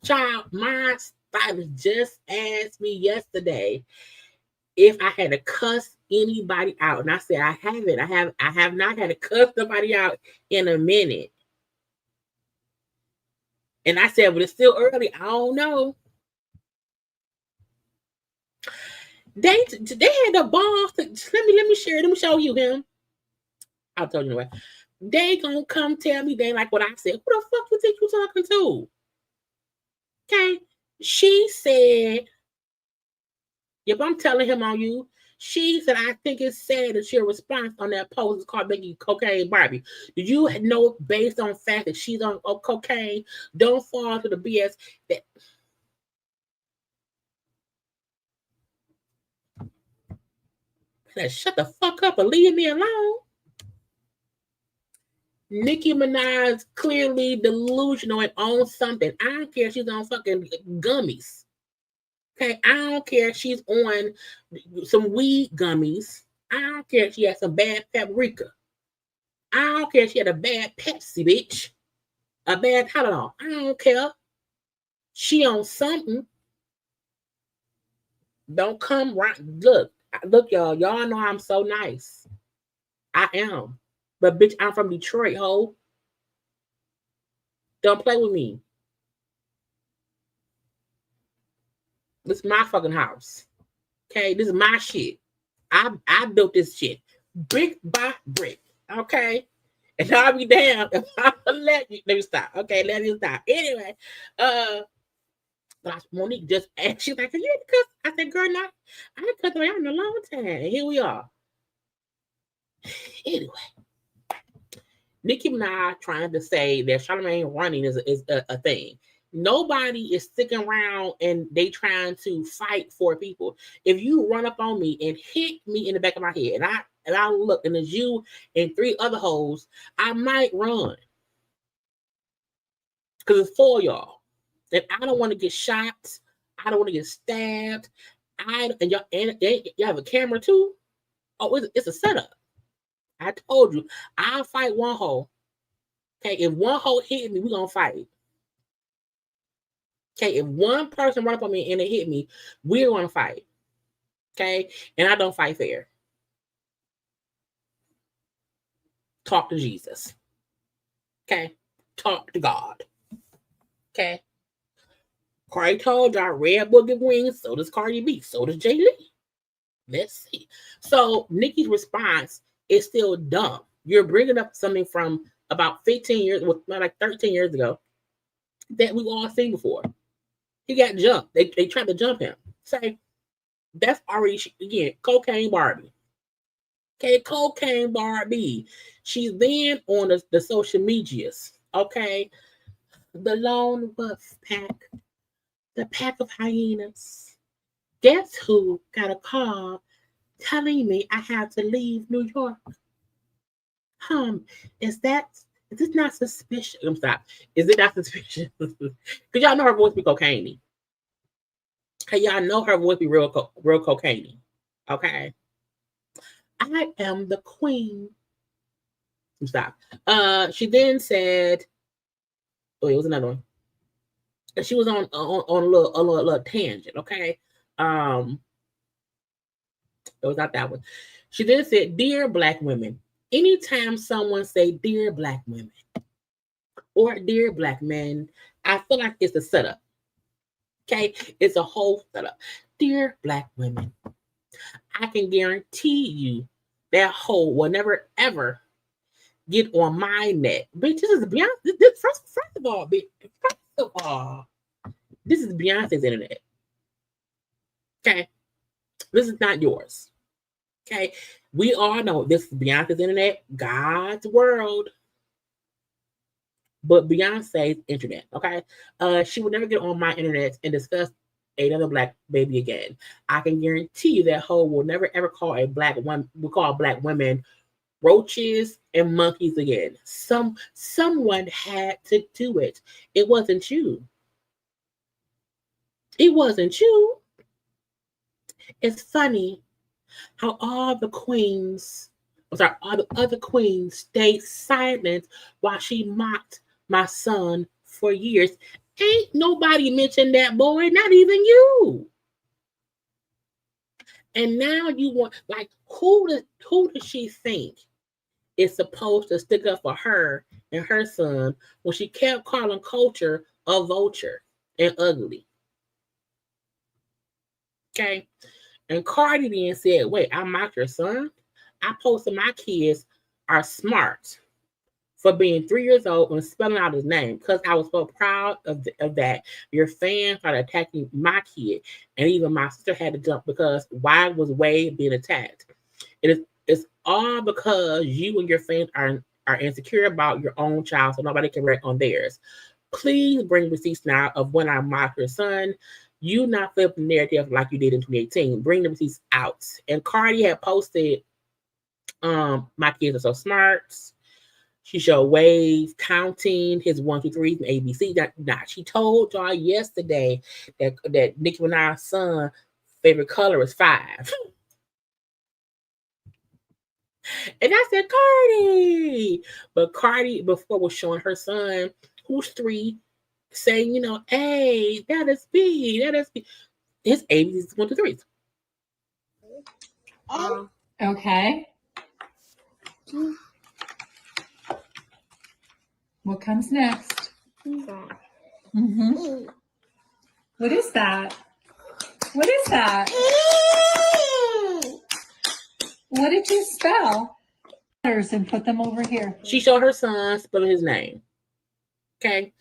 child, my stylist just asked me yesterday if I had to cuss anybody out, and I said I haven't. I have not had to cuss somebody out in a minute. And I said, but it's still early. I don't know. They had the balls to let me share. Let me show you him. I'll tell you anyway. They gonna come tell me they like what I said. Who the fuck you think you talking to? Okay. She said, if I'm telling him on you, she said, I think it's sad that your response on that post is called making Cocaine Barbie. Do you know based on fact that she's on cocaine? Don't fall to the BS that better shut the fuck up and leave me alone. Nicki Minaj clearly delusional and on something. I don't care if she's on fucking gummies. Okay, I don't care if she's on some weed gummies. I don't care if she has some bad paprika. I don't care if she had a bad Pepsi, bitch. A bad Tylenol. I don't care. She on something. Don't come right. Look, y'all. Y'all know I'm so nice. I am. But bitch, I'm from Detroit, ho. Don't play with me. This is my fucking house. Okay, this is my shit. I built this shit brick by brick. Okay, and I'll be damned if I let me stop. Okay, let me stop. Anyway, Monique just asked, she's like, "Are you cuss?" I said, "Girl, not. I ain't cussed around in a long time." And here we are. Anyway. Nicki Minaj trying to say that Charlamagne running is a thing. Nobody is sticking around and they trying to fight for people. If you run up on me and hit me in the back of my head, and I look and there's you and 3 other hoes, I might run because it's for y'all. And I don't want to get shot. I don't want to get stabbed. And y'all have a camera too. Oh, it's a setup. I told you, I'll fight one hoe. Okay, if one hoe hit me, we're going to fight. Okay, if one person run up on me and they hit me, we're going to fight. Okay, and I don't fight fair. Talk to Jesus. Okay, talk to God. Okay. Cardi told y'all red boogie wings, so does Cardi B, so does Jaylee. Let's see. So Nicki's response is still dumb. You're bringing up something from about 15 years, like 13 years ago, that we've all seen before. He got jumped. They tried to jump him. Say, that's already, again, cocaine Barbie. Okay, cocaine Barbie. She's then on the social medias. Okay, the lone wolf pack, the pack of hyenas. Guess who got a call telling me I have to leave New York? Is this not suspicious? I'm sorry. Is it not suspicious? Because y'all know her voice be cocaine. Hey, y'all know her voice be real cocaine. Okay. I am the queen. I'm sorry. She then said, oh, it was another one. She was on a little tangent, okay? It was not that one. She then said, "Dear Black women, anytime someone say dear Black women or dear Black men, I feel like it's a setup. Okay, it's a whole setup. Dear Black women, I can guarantee you that hoe will never ever get on my neck. Bitch, this is Beyonce. First of all, bitch, this is Beyonce's internet. Okay, this is not yours. Okay, we all know this is Beyonce's internet, God's world, but Beyonce's internet. Okay, she would never get on my internet and discuss another Black baby again. I can guarantee you that hoe will never ever call a Black woman. Will call Black women roaches and monkeys again. Someone had to do it. It wasn't you. It wasn't you. It's funny how all the other queens stayed silent while she mocked my son for years. Ain't nobody mentioned that boy, not even you. And now you want, like, who does she think is supposed to stick up for her and her son when she kept calling culture a vulture and ugly? Okay. And Cardi then said, wait, I mocked your son? I posted my kids are smart for being 3 years old and spelling out his name because I was so proud of that. Your fans started attacking my kid. And even my sister had to jump because why was Wade being attacked? It's all because you and your fans are insecure about your own child so nobody can wreck on theirs. Please bring receipts now of when I mocked your son. You not flip the narrative like you did in 2018. Bring the receipts out. And Cardi had posted, my kids are so smart. She showed Wave counting his 1, 2, 3 and ABC. She told y'all yesterday that Nicki Minaj's son favorite color is 5. And I said, Cardi. But Cardi before was showing her son, who's 3, saying, you know, hey, that is B. That is B. His ABC is 1, 2, 3. Okay. What comes next? Mm-hmm. What is that? What is that? What did you spell? And put them over here. She showed her son spelling his name. Okay.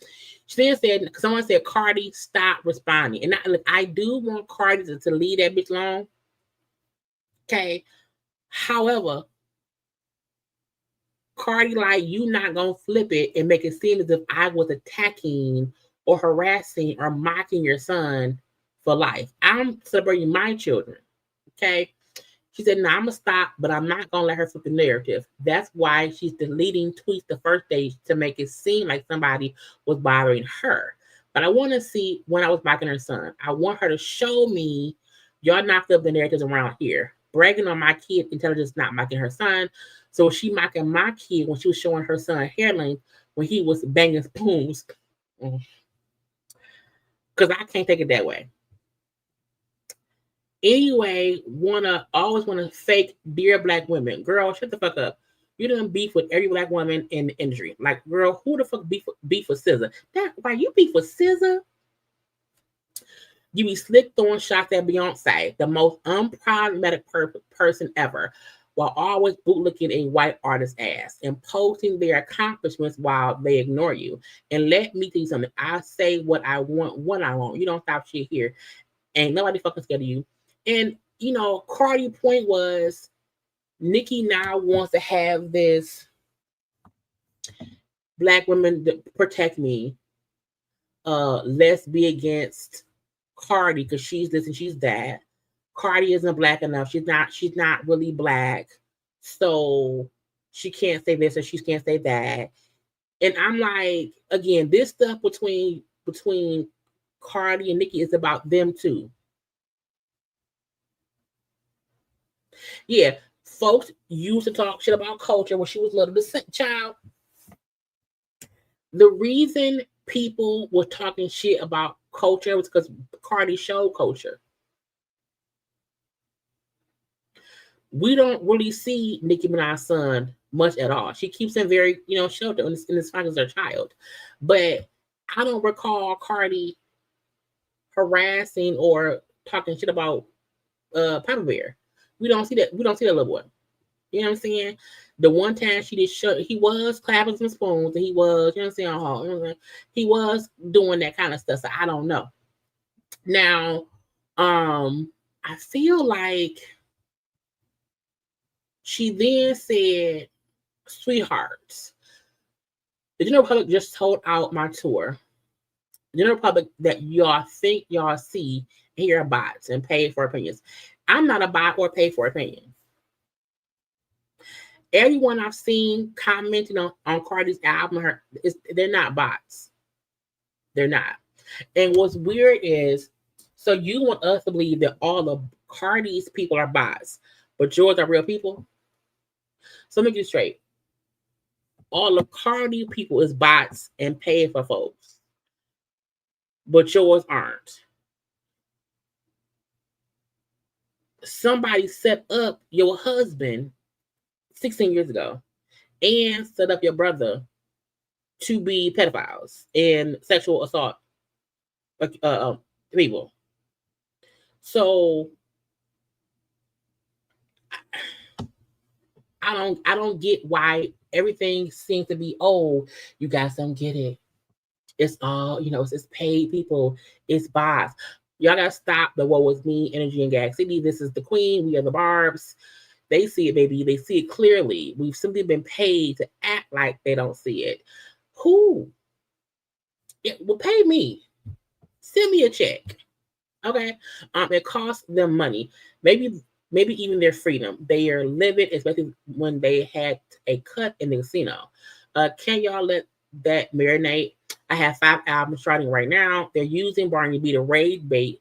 She then said, someone said, Cardi, stop responding. And I do want Cardi to leave that bitch alone. Okay. However, Cardi, like, you not gonna flip it and make it seem as if I was attacking or harassing or mocking your son for life. I'm celebrating my children. Okay. She said, no, I'm gonna stop, but I'm not gonna let her flip the narrative. That's why she's deleting tweets the first day to make it seem like somebody was bothering her. But I want to see when I was mocking her son. I want her to show me y'all not flip the narratives around here. Bragging on my kid intelligence, not mocking her son. So she mocking my kid when she was showing her son hair length when he was banging spoons. Because I can't take it that way. Anyway, always wanna fake dear black women. Girl, shut the fuck up. You done beef with every black woman in the industry. Like, girl, who the fuck beef with SZA? Why you beef with SZA? You be slick throwing shots at Beyonce, the most unproblematic person ever, while always bootlicking a white artist's ass and posting their accomplishments while they ignore you. And let me tell you something. I say what I want when I want. You don't stop shit here. Ain't nobody fucking scared of you. And, you know, Cardi's point was Nicki now wants to have this black women that protect me. Let's be against Cardi because she's this and she's that. Cardi isn't black enough. She's not really black. So she can't say this or she can't say that. And I'm like, again, this stuff between Cardi and Nicki is about them too. Yeah, folks used to talk shit about culture when she was little. The child. The reason people were talking shit about culture was because Cardi showed culture. We don't really see Nicki Minaj's son much at all. She keeps him very, sheltered in this fight as her child. But I don't recall Cardi harassing or talking shit about Papa Bear. We don't see that. We don't see that little boy. You know what I'm saying? The one time she did show, he was clapping some spoons and he was, you know what I'm saying? He was doing that kind of stuff. So I don't know. Now, I feel like she then said, sweethearts, the general public just sold out my tour. The general public that y'all think y'all see and hear bots and pay for opinions. I'm not a bot or pay for opinion. Everyone I've seen commenting on Cardi's album, they're not bots. They're not. And what's weird is, so you want us to believe that all of Cardi's people are bots, but yours are real people? So let me get straight. All of Cardi people is bots and pay for folks, but yours aren't. Somebody set up your husband 16 years ago and set up your brother to be pedophiles and sexual assault people. So I don't get why everything seems to be, oh, you guys don't get it. It's all, it's paid people, it's bots. Y'all gotta stop the what was me energy in Gag City. This is the queen, we are the barbs. They see it, baby. They see it clearly. We've simply been paid to act like they don't see it. Who? It will pay me. Send me a check. Okay, it costs them money. Maybe even their freedom. They are livid, especially when they had a cut in the casino. Can y'all let that marinate? I have 5 albums starting right now. They're using Barney B to raid bait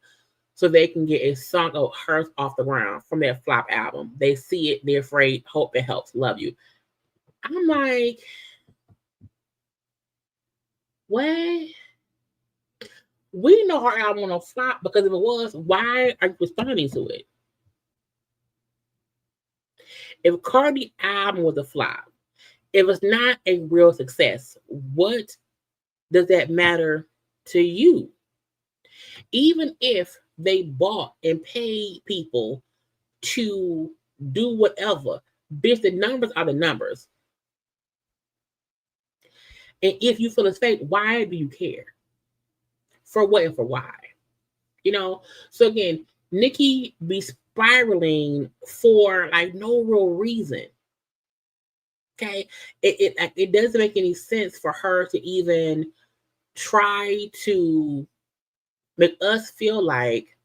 so they can get a song of hers off the ground from their flop album. They see it, they're afraid, hope it helps. Love you. I'm like, what? We know her album on flop because if it was, why are you responding to it? If Cardi album was a flop, if it's not a real success, what does that matter to you? Even if they bought and paid people to do whatever, bitch, the numbers are the numbers. And if you feel it's fake, why do you care? For what and for why? You know? So again, Nicki be spiraling for like no real reason. Okay? It doesn't make any sense for her to even try to make us feel like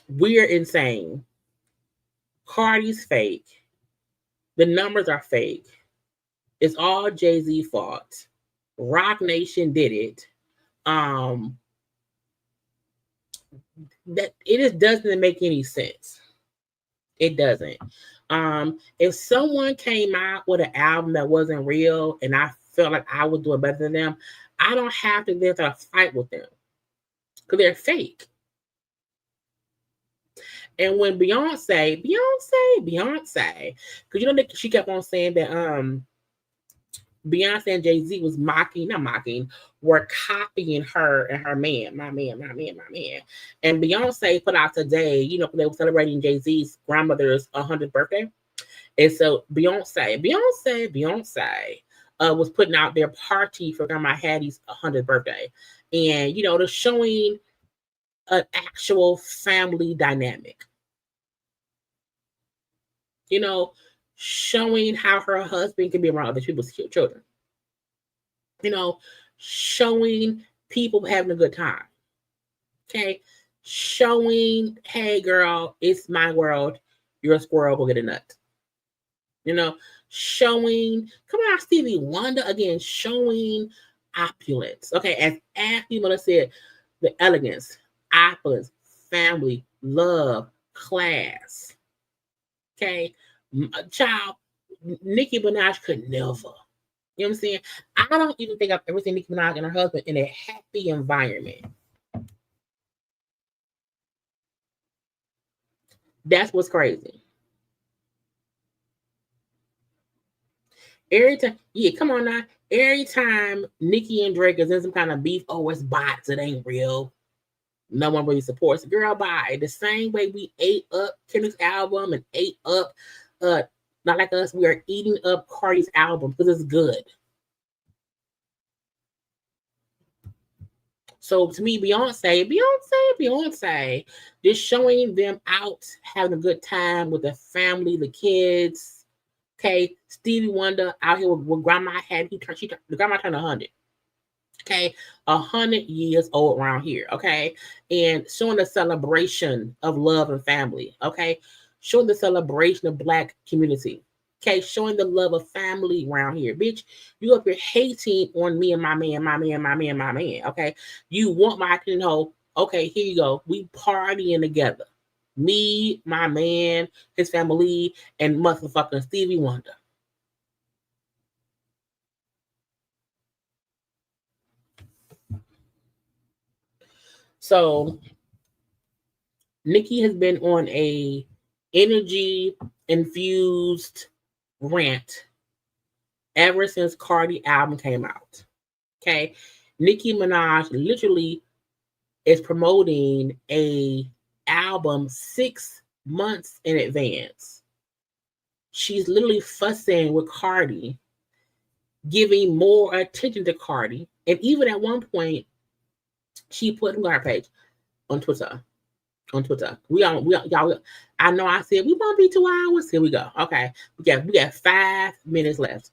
we're insane. Cardi's fake. The numbers are fake. It's all Jay-Z fault. Rock Nation did it. That it just doesn't make any sense. It doesn't. If someone came out with an album that wasn't real and I felt like I was doing better than them, I don't have to then start a fight with them because they're fake. And when Beyonce, because you know that she kept on saying that Beyonce and Jay-Z was were copying her and her man, my man. And Beyonce put out today, you know, they were celebrating Jay-Z's grandmother's 100th birthday. And so Beyonce was putting out their party for Grandma Hattie's 100th birthday. And, you know, they're showing an actual family dynamic. You know, showing how her husband can be around other people's children. You know, showing people having a good time. Okay. Showing, hey girl, it's my world. You're a squirrel, go get a nut. You know, showing, come on, Stevie Wonder again, showing opulence. Okay, as Ashley Miller said, the elegance, opulence, family, love, class. Okay, child, Nicki Minaj could never. You know what I'm saying? I don't even think I've ever seen Nicki Minaj and her husband in a happy environment. That's what's crazy. Every time, yeah, come on now. Every time Nicki and Drake is in some kind of beef, oh, it's bots, it ain't real. No one really supports the girl. Bye. The same way we ate up Kendrick's album and ate up, not like us, we are eating up Cardi's album because it's good. So to me, Beyonce, just showing them out, having a good time with the family, the kids. Okay, Stevie Wonder out here with Grandma had the grandma turned 100. Okay, 100 years old around here. Okay, and showing the celebration of love and family. Okay, showing the celebration of Black community. Okay, showing the love of family around here, bitch. You up here hating on me and my man. Okay, you want my hoe. Okay, here you go. We partying together. Me, my man, his family, and motherfucking Stevie Wonder. So Nicki has been on a energy infused rant ever since Cardi album came out. Okay, Nicki Minaj literally is promoting a album 6 months in advance. She's literally fussing with Cardi, giving more attention to Cardi, and even at one point, she put on her page on Twitter. Y'all. I know I said we won't be 2 hours. Here we go. Okay, we got 5 minutes left.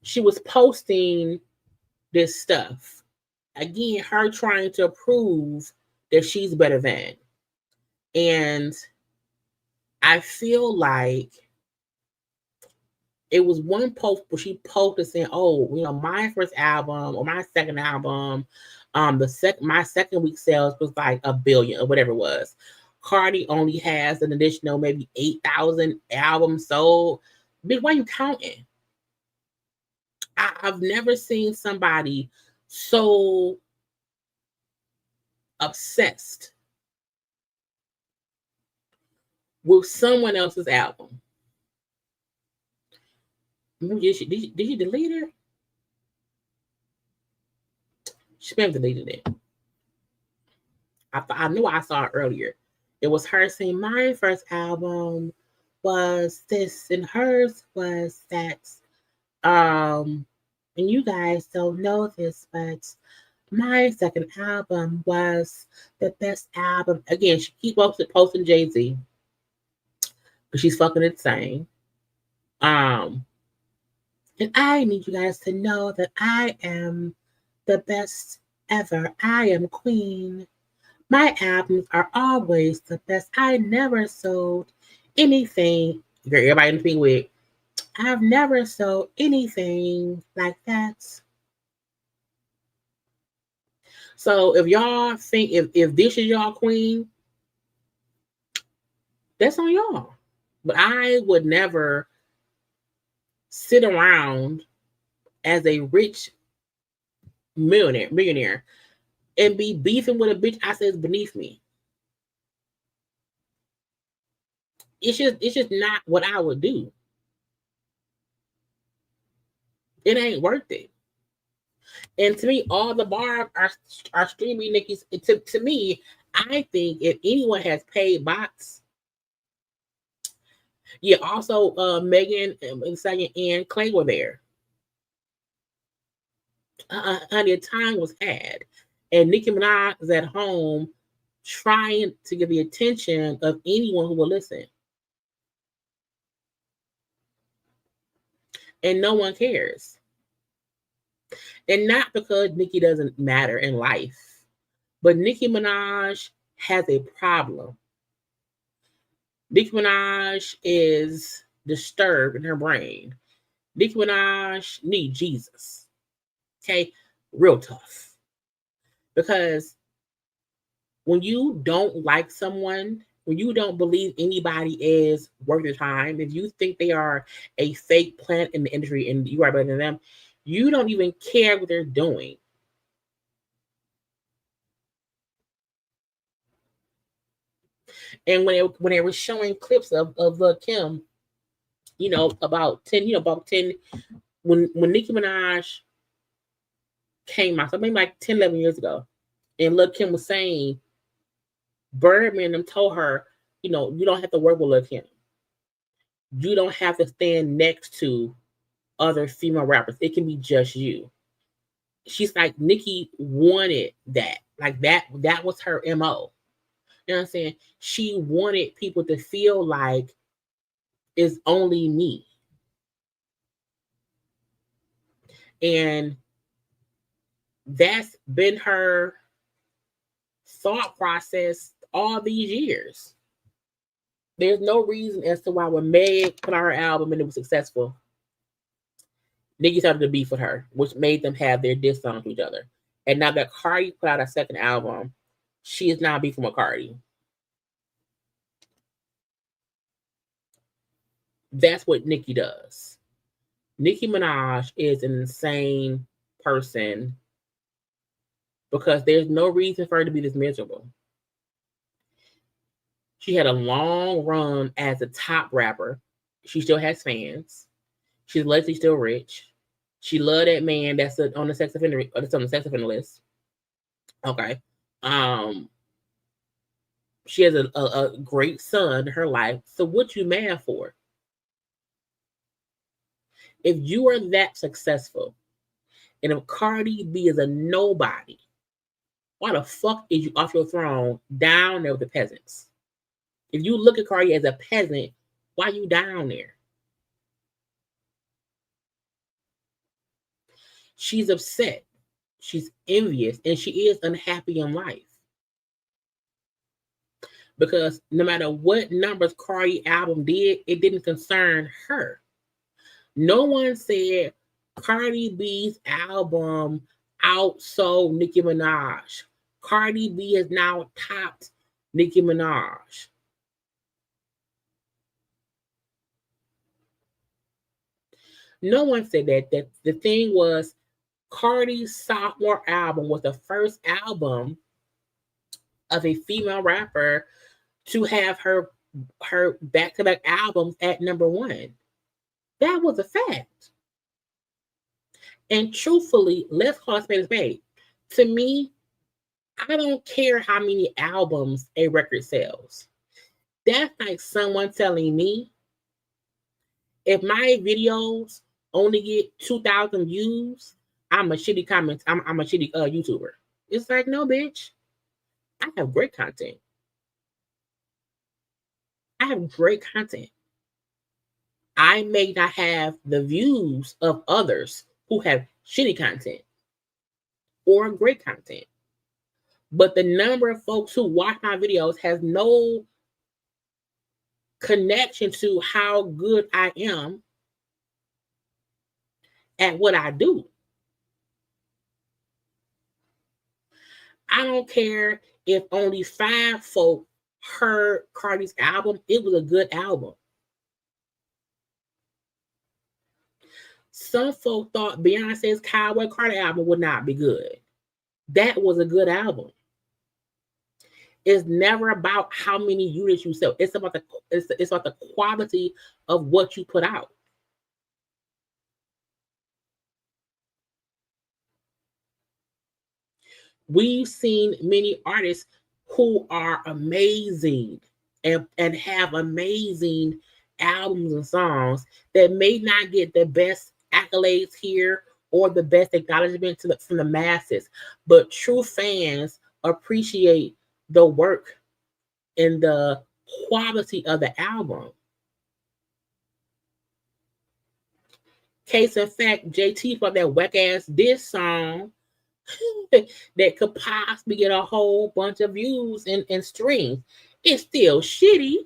She was posting this stuff again, her trying to prove that she's better than. And I feel like it was one post where she posted saying, "Oh, my first album or my second album, my second week sales was like 1 billion or whatever it was. Cardi only has an additional maybe 8,000 albums sold. Bitch, why are you counting? I've never seen somebody so obsessed with someone else's album." Did you delete her? She may have deleted it. I knew I saw it earlier. It was her saying, "My first album was this and hers was that." And you guys don't know this, but my second album was the best album. Again, she keeps posting Jay-Z, but she's fucking insane. And I need you guys to know that I am the best ever. I am queen. My albums are always the best. I never sold anything. Everybody in the thing with, I've never sold anything like that. So if y'all think if this is y'all queen, that's on y'all. But I would never sit around as a rich millionaire and be beefing with a bitch I said is beneath me. It's just not what I would do. It ain't worth it. And to me, all the bars are streaming Nicki's. To me, I think if anyone has paid bots, yeah. Also, Megan and second and Clay were there. Honey, a time was had, and Nicki Minaj was at home trying to get the attention of anyone who will listen, and no one cares. And not because Nicki doesn't matter in life, but Nicki Minaj has a problem. Nicki Minaj is disturbed in her brain. Nicki Minaj needs Jesus. Okay? Real tough. Because when you don't like someone, when you don't believe anybody is worth your time, if you think they are a fake plant in the industry and you are better than them, you don't even care what they're doing. And when they were showing clips of Kim, about 10, when Nicki Minaj came out, so maybe like 10, 11 years ago, and Lil Kim was saying, Birdman them told her, you don't have to work with Lil Kim. You don't have to stand next to other female rappers. It can be just you. She's like, Nicki wanted that. Like that was her MO. You know what I'm saying? She wanted people to feel like it's only me. And that's been her thought process all these years. There's no reason as to why when Meg put out her album and it was successful, Nicki started to beef with her, which made them have their diss songs to each other. And now that Cardi put out a second album, she is now beefing with Cardi. That's what Nicki does. Nicki Minaj is an insane person because there's no reason for her to be this miserable. She had a long run as a top rapper. She still has fans. She's allegedly still rich. She loved that man that's on the sex offender list. Okay. She has a great son in her life. So what you mad for? If you are that successful, and if Cardi B is a nobody, why the fuck is you off your throne down there with the peasants? If you look at Cardi as a peasant, why are you down there? She's upset. She's envious and she is unhappy in life. Because no matter what numbers Cardi album did, it didn't concern her. No one said Cardi B's album outsold Nicki Minaj. Cardi B has now topped Nicki Minaj. No one said that. That the thing was, Cardi's sophomore album was the first album of a female rapper to have her back-to-back albums at number one. That was a fact. And truthfully, let's call it spade a spade. To me, I don't care how many albums a record sells. That's like someone telling me if my videos only get 2,000 views, I'm a shitty comment. I'm a shitty YouTuber. It's like, no, bitch. I have great content. I have great content. I may not have the views of others who have shitty content or great content. But the number of folks who watch my videos has no connection to how good I am at what I do. I don't care if only 5 folk heard Cardi's album. It was a good album. Some folk thought Beyonce's Cowboy Carter album would not be good. That was a good album. It's never about how many units you sell. It's about the quality of what you put out. We've seen many artists who are amazing and have amazing albums and songs that may not get the best accolades here or the best acknowledgement from the masses, but true fans appreciate the work and the quality of the album. Case in fact, JT for that whack ass diss song that could possibly get a whole bunch of views and streams. It's still shitty.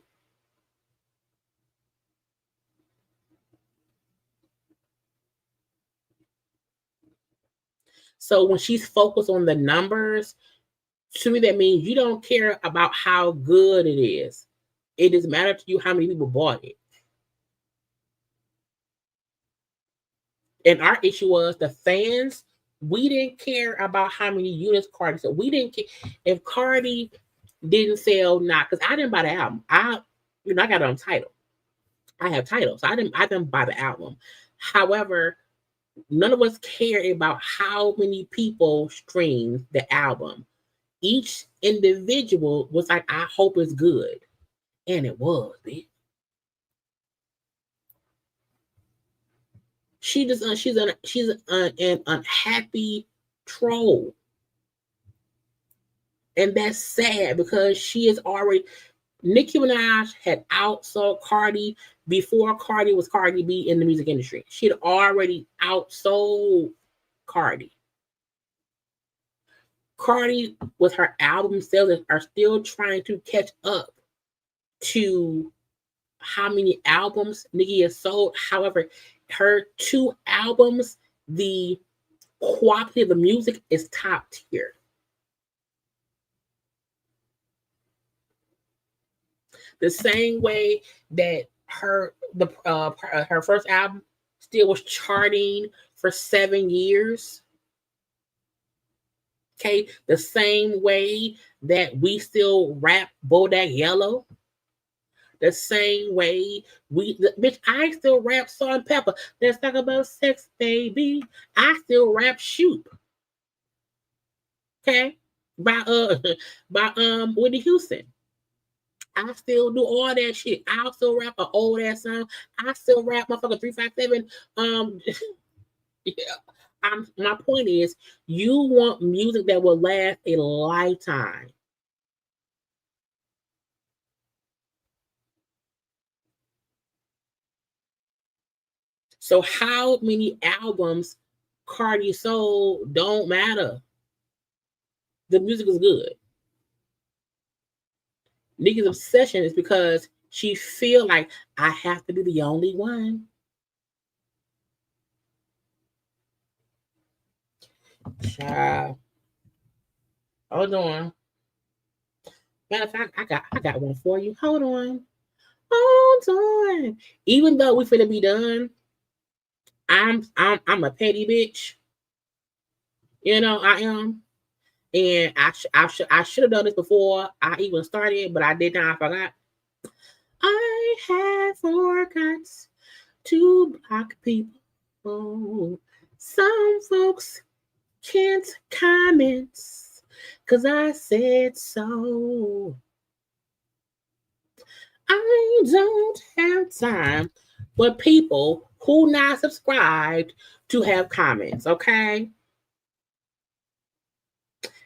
So when she's focused on the numbers, to me that means you don't care about how good it is. It doesn't matter to you how many people bought it. And our issue was the fans. We didn't care about how many units Cardi sold. We didn't care if Cardi didn't sell not because I didn't buy the album. I got it on Tidal. I have Tidal, so I didn't buy the album. However, none of us cared about how many people streamed the album. Each individual was like, I hope it's good. And it was, bitch. She's an unhappy troll. And that's sad because she is already Nicki Minaj had outsold Cardi before Cardi was Cardi B in the music industry. She had already outsold Cardi. Cardi, with her album sales, are still trying to catch up to how many albums Nicki has sold. However, her 2 albums, the quality of the music is top tier. The same way that her first album still was charting for 7 years. Okay, the same way that we still rap Bodak Yellow. The same way bitch, I still rap Salt and Pepper. Let's talk about sex, baby. I still rap Shoot. Okay, by Whitney Houston. I still do all that shit. I still rap an old ass song. I still rap motherfucker 357. Yeah. My point is, you want music that will last a lifetime. So how many albums Cardi soul don't matter. The music is good. Nicki's obsession is because she feel like I have to be the only one. Child. Hold on. Matter of fact, I got one for you. Hold on. Hold on. Even though we finna be done, I'm a petty bitch. You know, I am. And I should have done this before I even started, but I did not. I forgot. I had forgot to block people. Some folks can't comment because I said so. I don't have time for people who not subscribed to have comments, okay?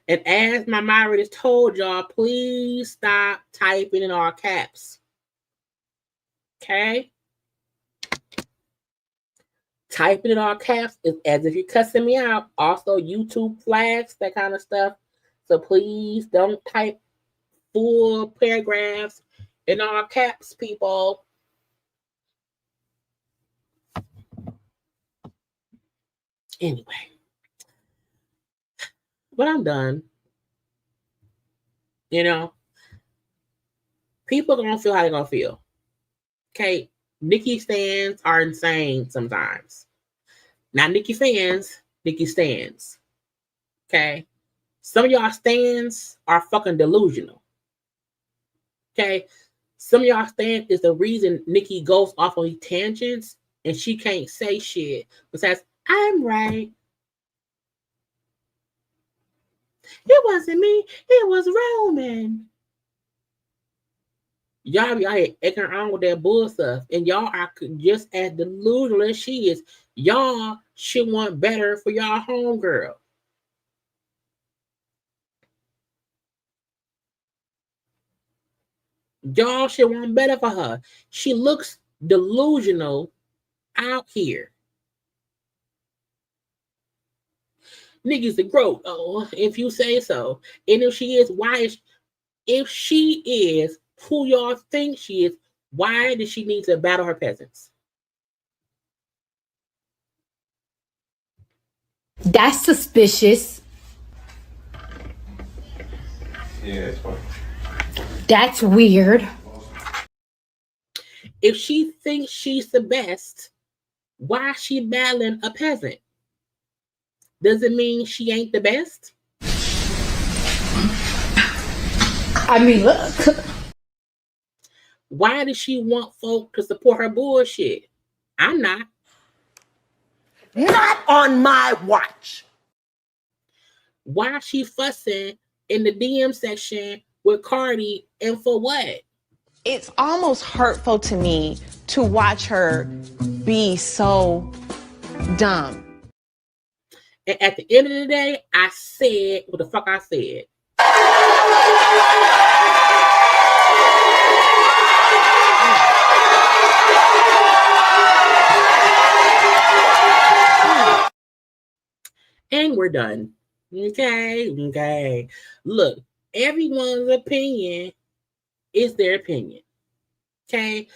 And as my moderators told y'all, please stop typing in all caps. Okay? Typing in all caps is as if you're cussing me out. Also, YouTube flags, that kind of stuff. So please don't type full paragraphs in all caps, people. Anyway. But I'm done. You know, people are going to feel how they're going to feel. Okay? Nicki stands are insane sometimes. Not Nicki fans, Nicki stands. Okay? Some of y'all stands are fucking delusional. Okay? Some of y'all stands is the reason Nicki goes off on these tangents and she can't say shit besides, I'm right. It wasn't me. It was Roman. Y'all be out here egging on with that bull stuff. And y'all are just as delusional as she is. Y'all should want better for y'all homegirl. Y'all should want better for her. She looks delusional out here. Niggas the growth. Oh, if you say so. And if she is, if she is who y'all think she is, why does she need to battle her peasants? That's suspicious. Yeah, it's fine. That's weird. If she thinks she's the best, why is she battling a peasant? Does it mean she ain't the best? I mean, look. Why does she want folk to support her bullshit? I'm not. Not on my watch. Why is she fussing in the DM section with Cardi and for what? It's almost hurtful to me to watch her be so dumb. And at the end of the day, I said what the fuck I said. And we're done. Okay. Look, everyone's opinion is their opinion. Okay.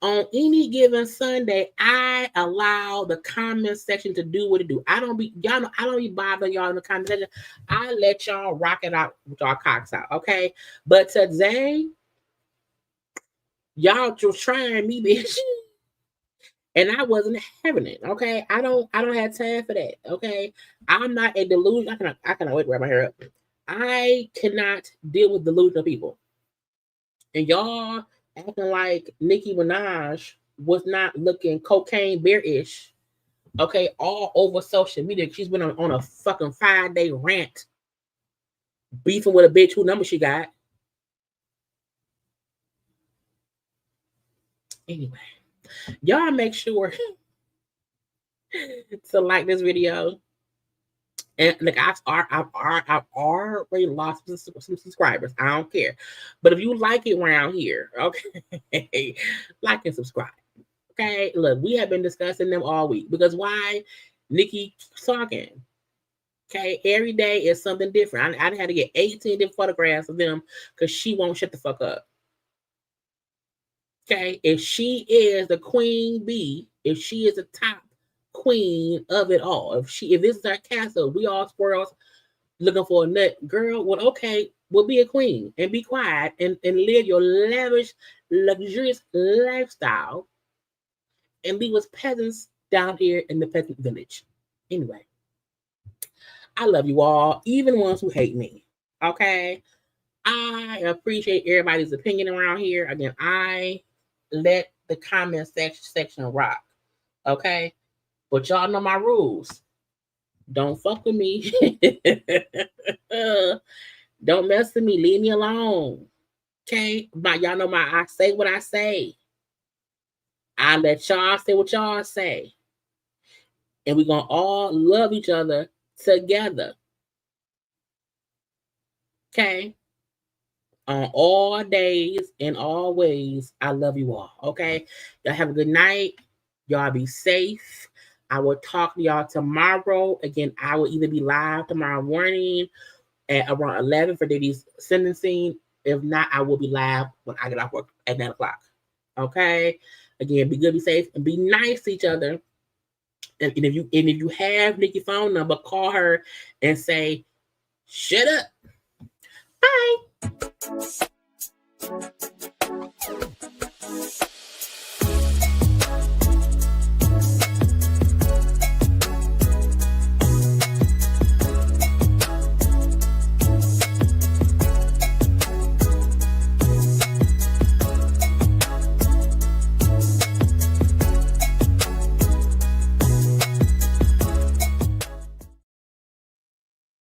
On any given Sunday, I allow the comment section to do what it do. I don't be bothering y'all in the comment section. I let y'all rock it out with y'all cocks out. Okay. But today, y'all just trying me, bitch. And I wasn't having it. Okay. I don't have time for that. Okay. I'm not a delusion. I cannot wait to wrap my hair up. I cannot deal with delusional people. And y'all acting like Nicki Minaj was not looking cocaine bear-ish. Okay, all over social media. She's been on a fucking 5-day rant, beefing with a bitch who number she got. Anyway, y'all make sure to like this video. And like I've already lost some subscribers. I don't care. But if you like it around here, okay, like and subscribe. Okay, look, we have been discussing them all week. Because why? Nicki talking. Okay, every day is something different. I had to get 18 different photographs of them because she won't shut the fuck up. Okay, if she is the queen bee, if she is the top queen of it all, if this is our castle, we all squirrels looking for a nut, girl, well, okay, we'll be a queen and be quiet and live your lavish, luxurious lifestyle and leave us peasants down here in the peasant village. Anyway, I love you all, even ones who hate me. Okay, I appreciate everybody's opinion around here. Again, I let the comment section rock. Okay, but y'all know my rules. Don't fuck with me. Don't mess with me. Leave me alone. Okay, but y'all know I say what I say. I let y'all say what y'all say, and we're gonna all love each other together. Okay. On all days and all ways, I love you all. Okay. Y'all have a good night. Y'all be safe. I will talk to y'all tomorrow. Again, I will either be live tomorrow morning at around 11 for Diddy's sentencing. If not, I will be live when I get off work at 9 o'clock. Okay. Again, be good, be safe, and be nice to each other. And if you have Nicki's phone number, call her and say, shut up. Bye.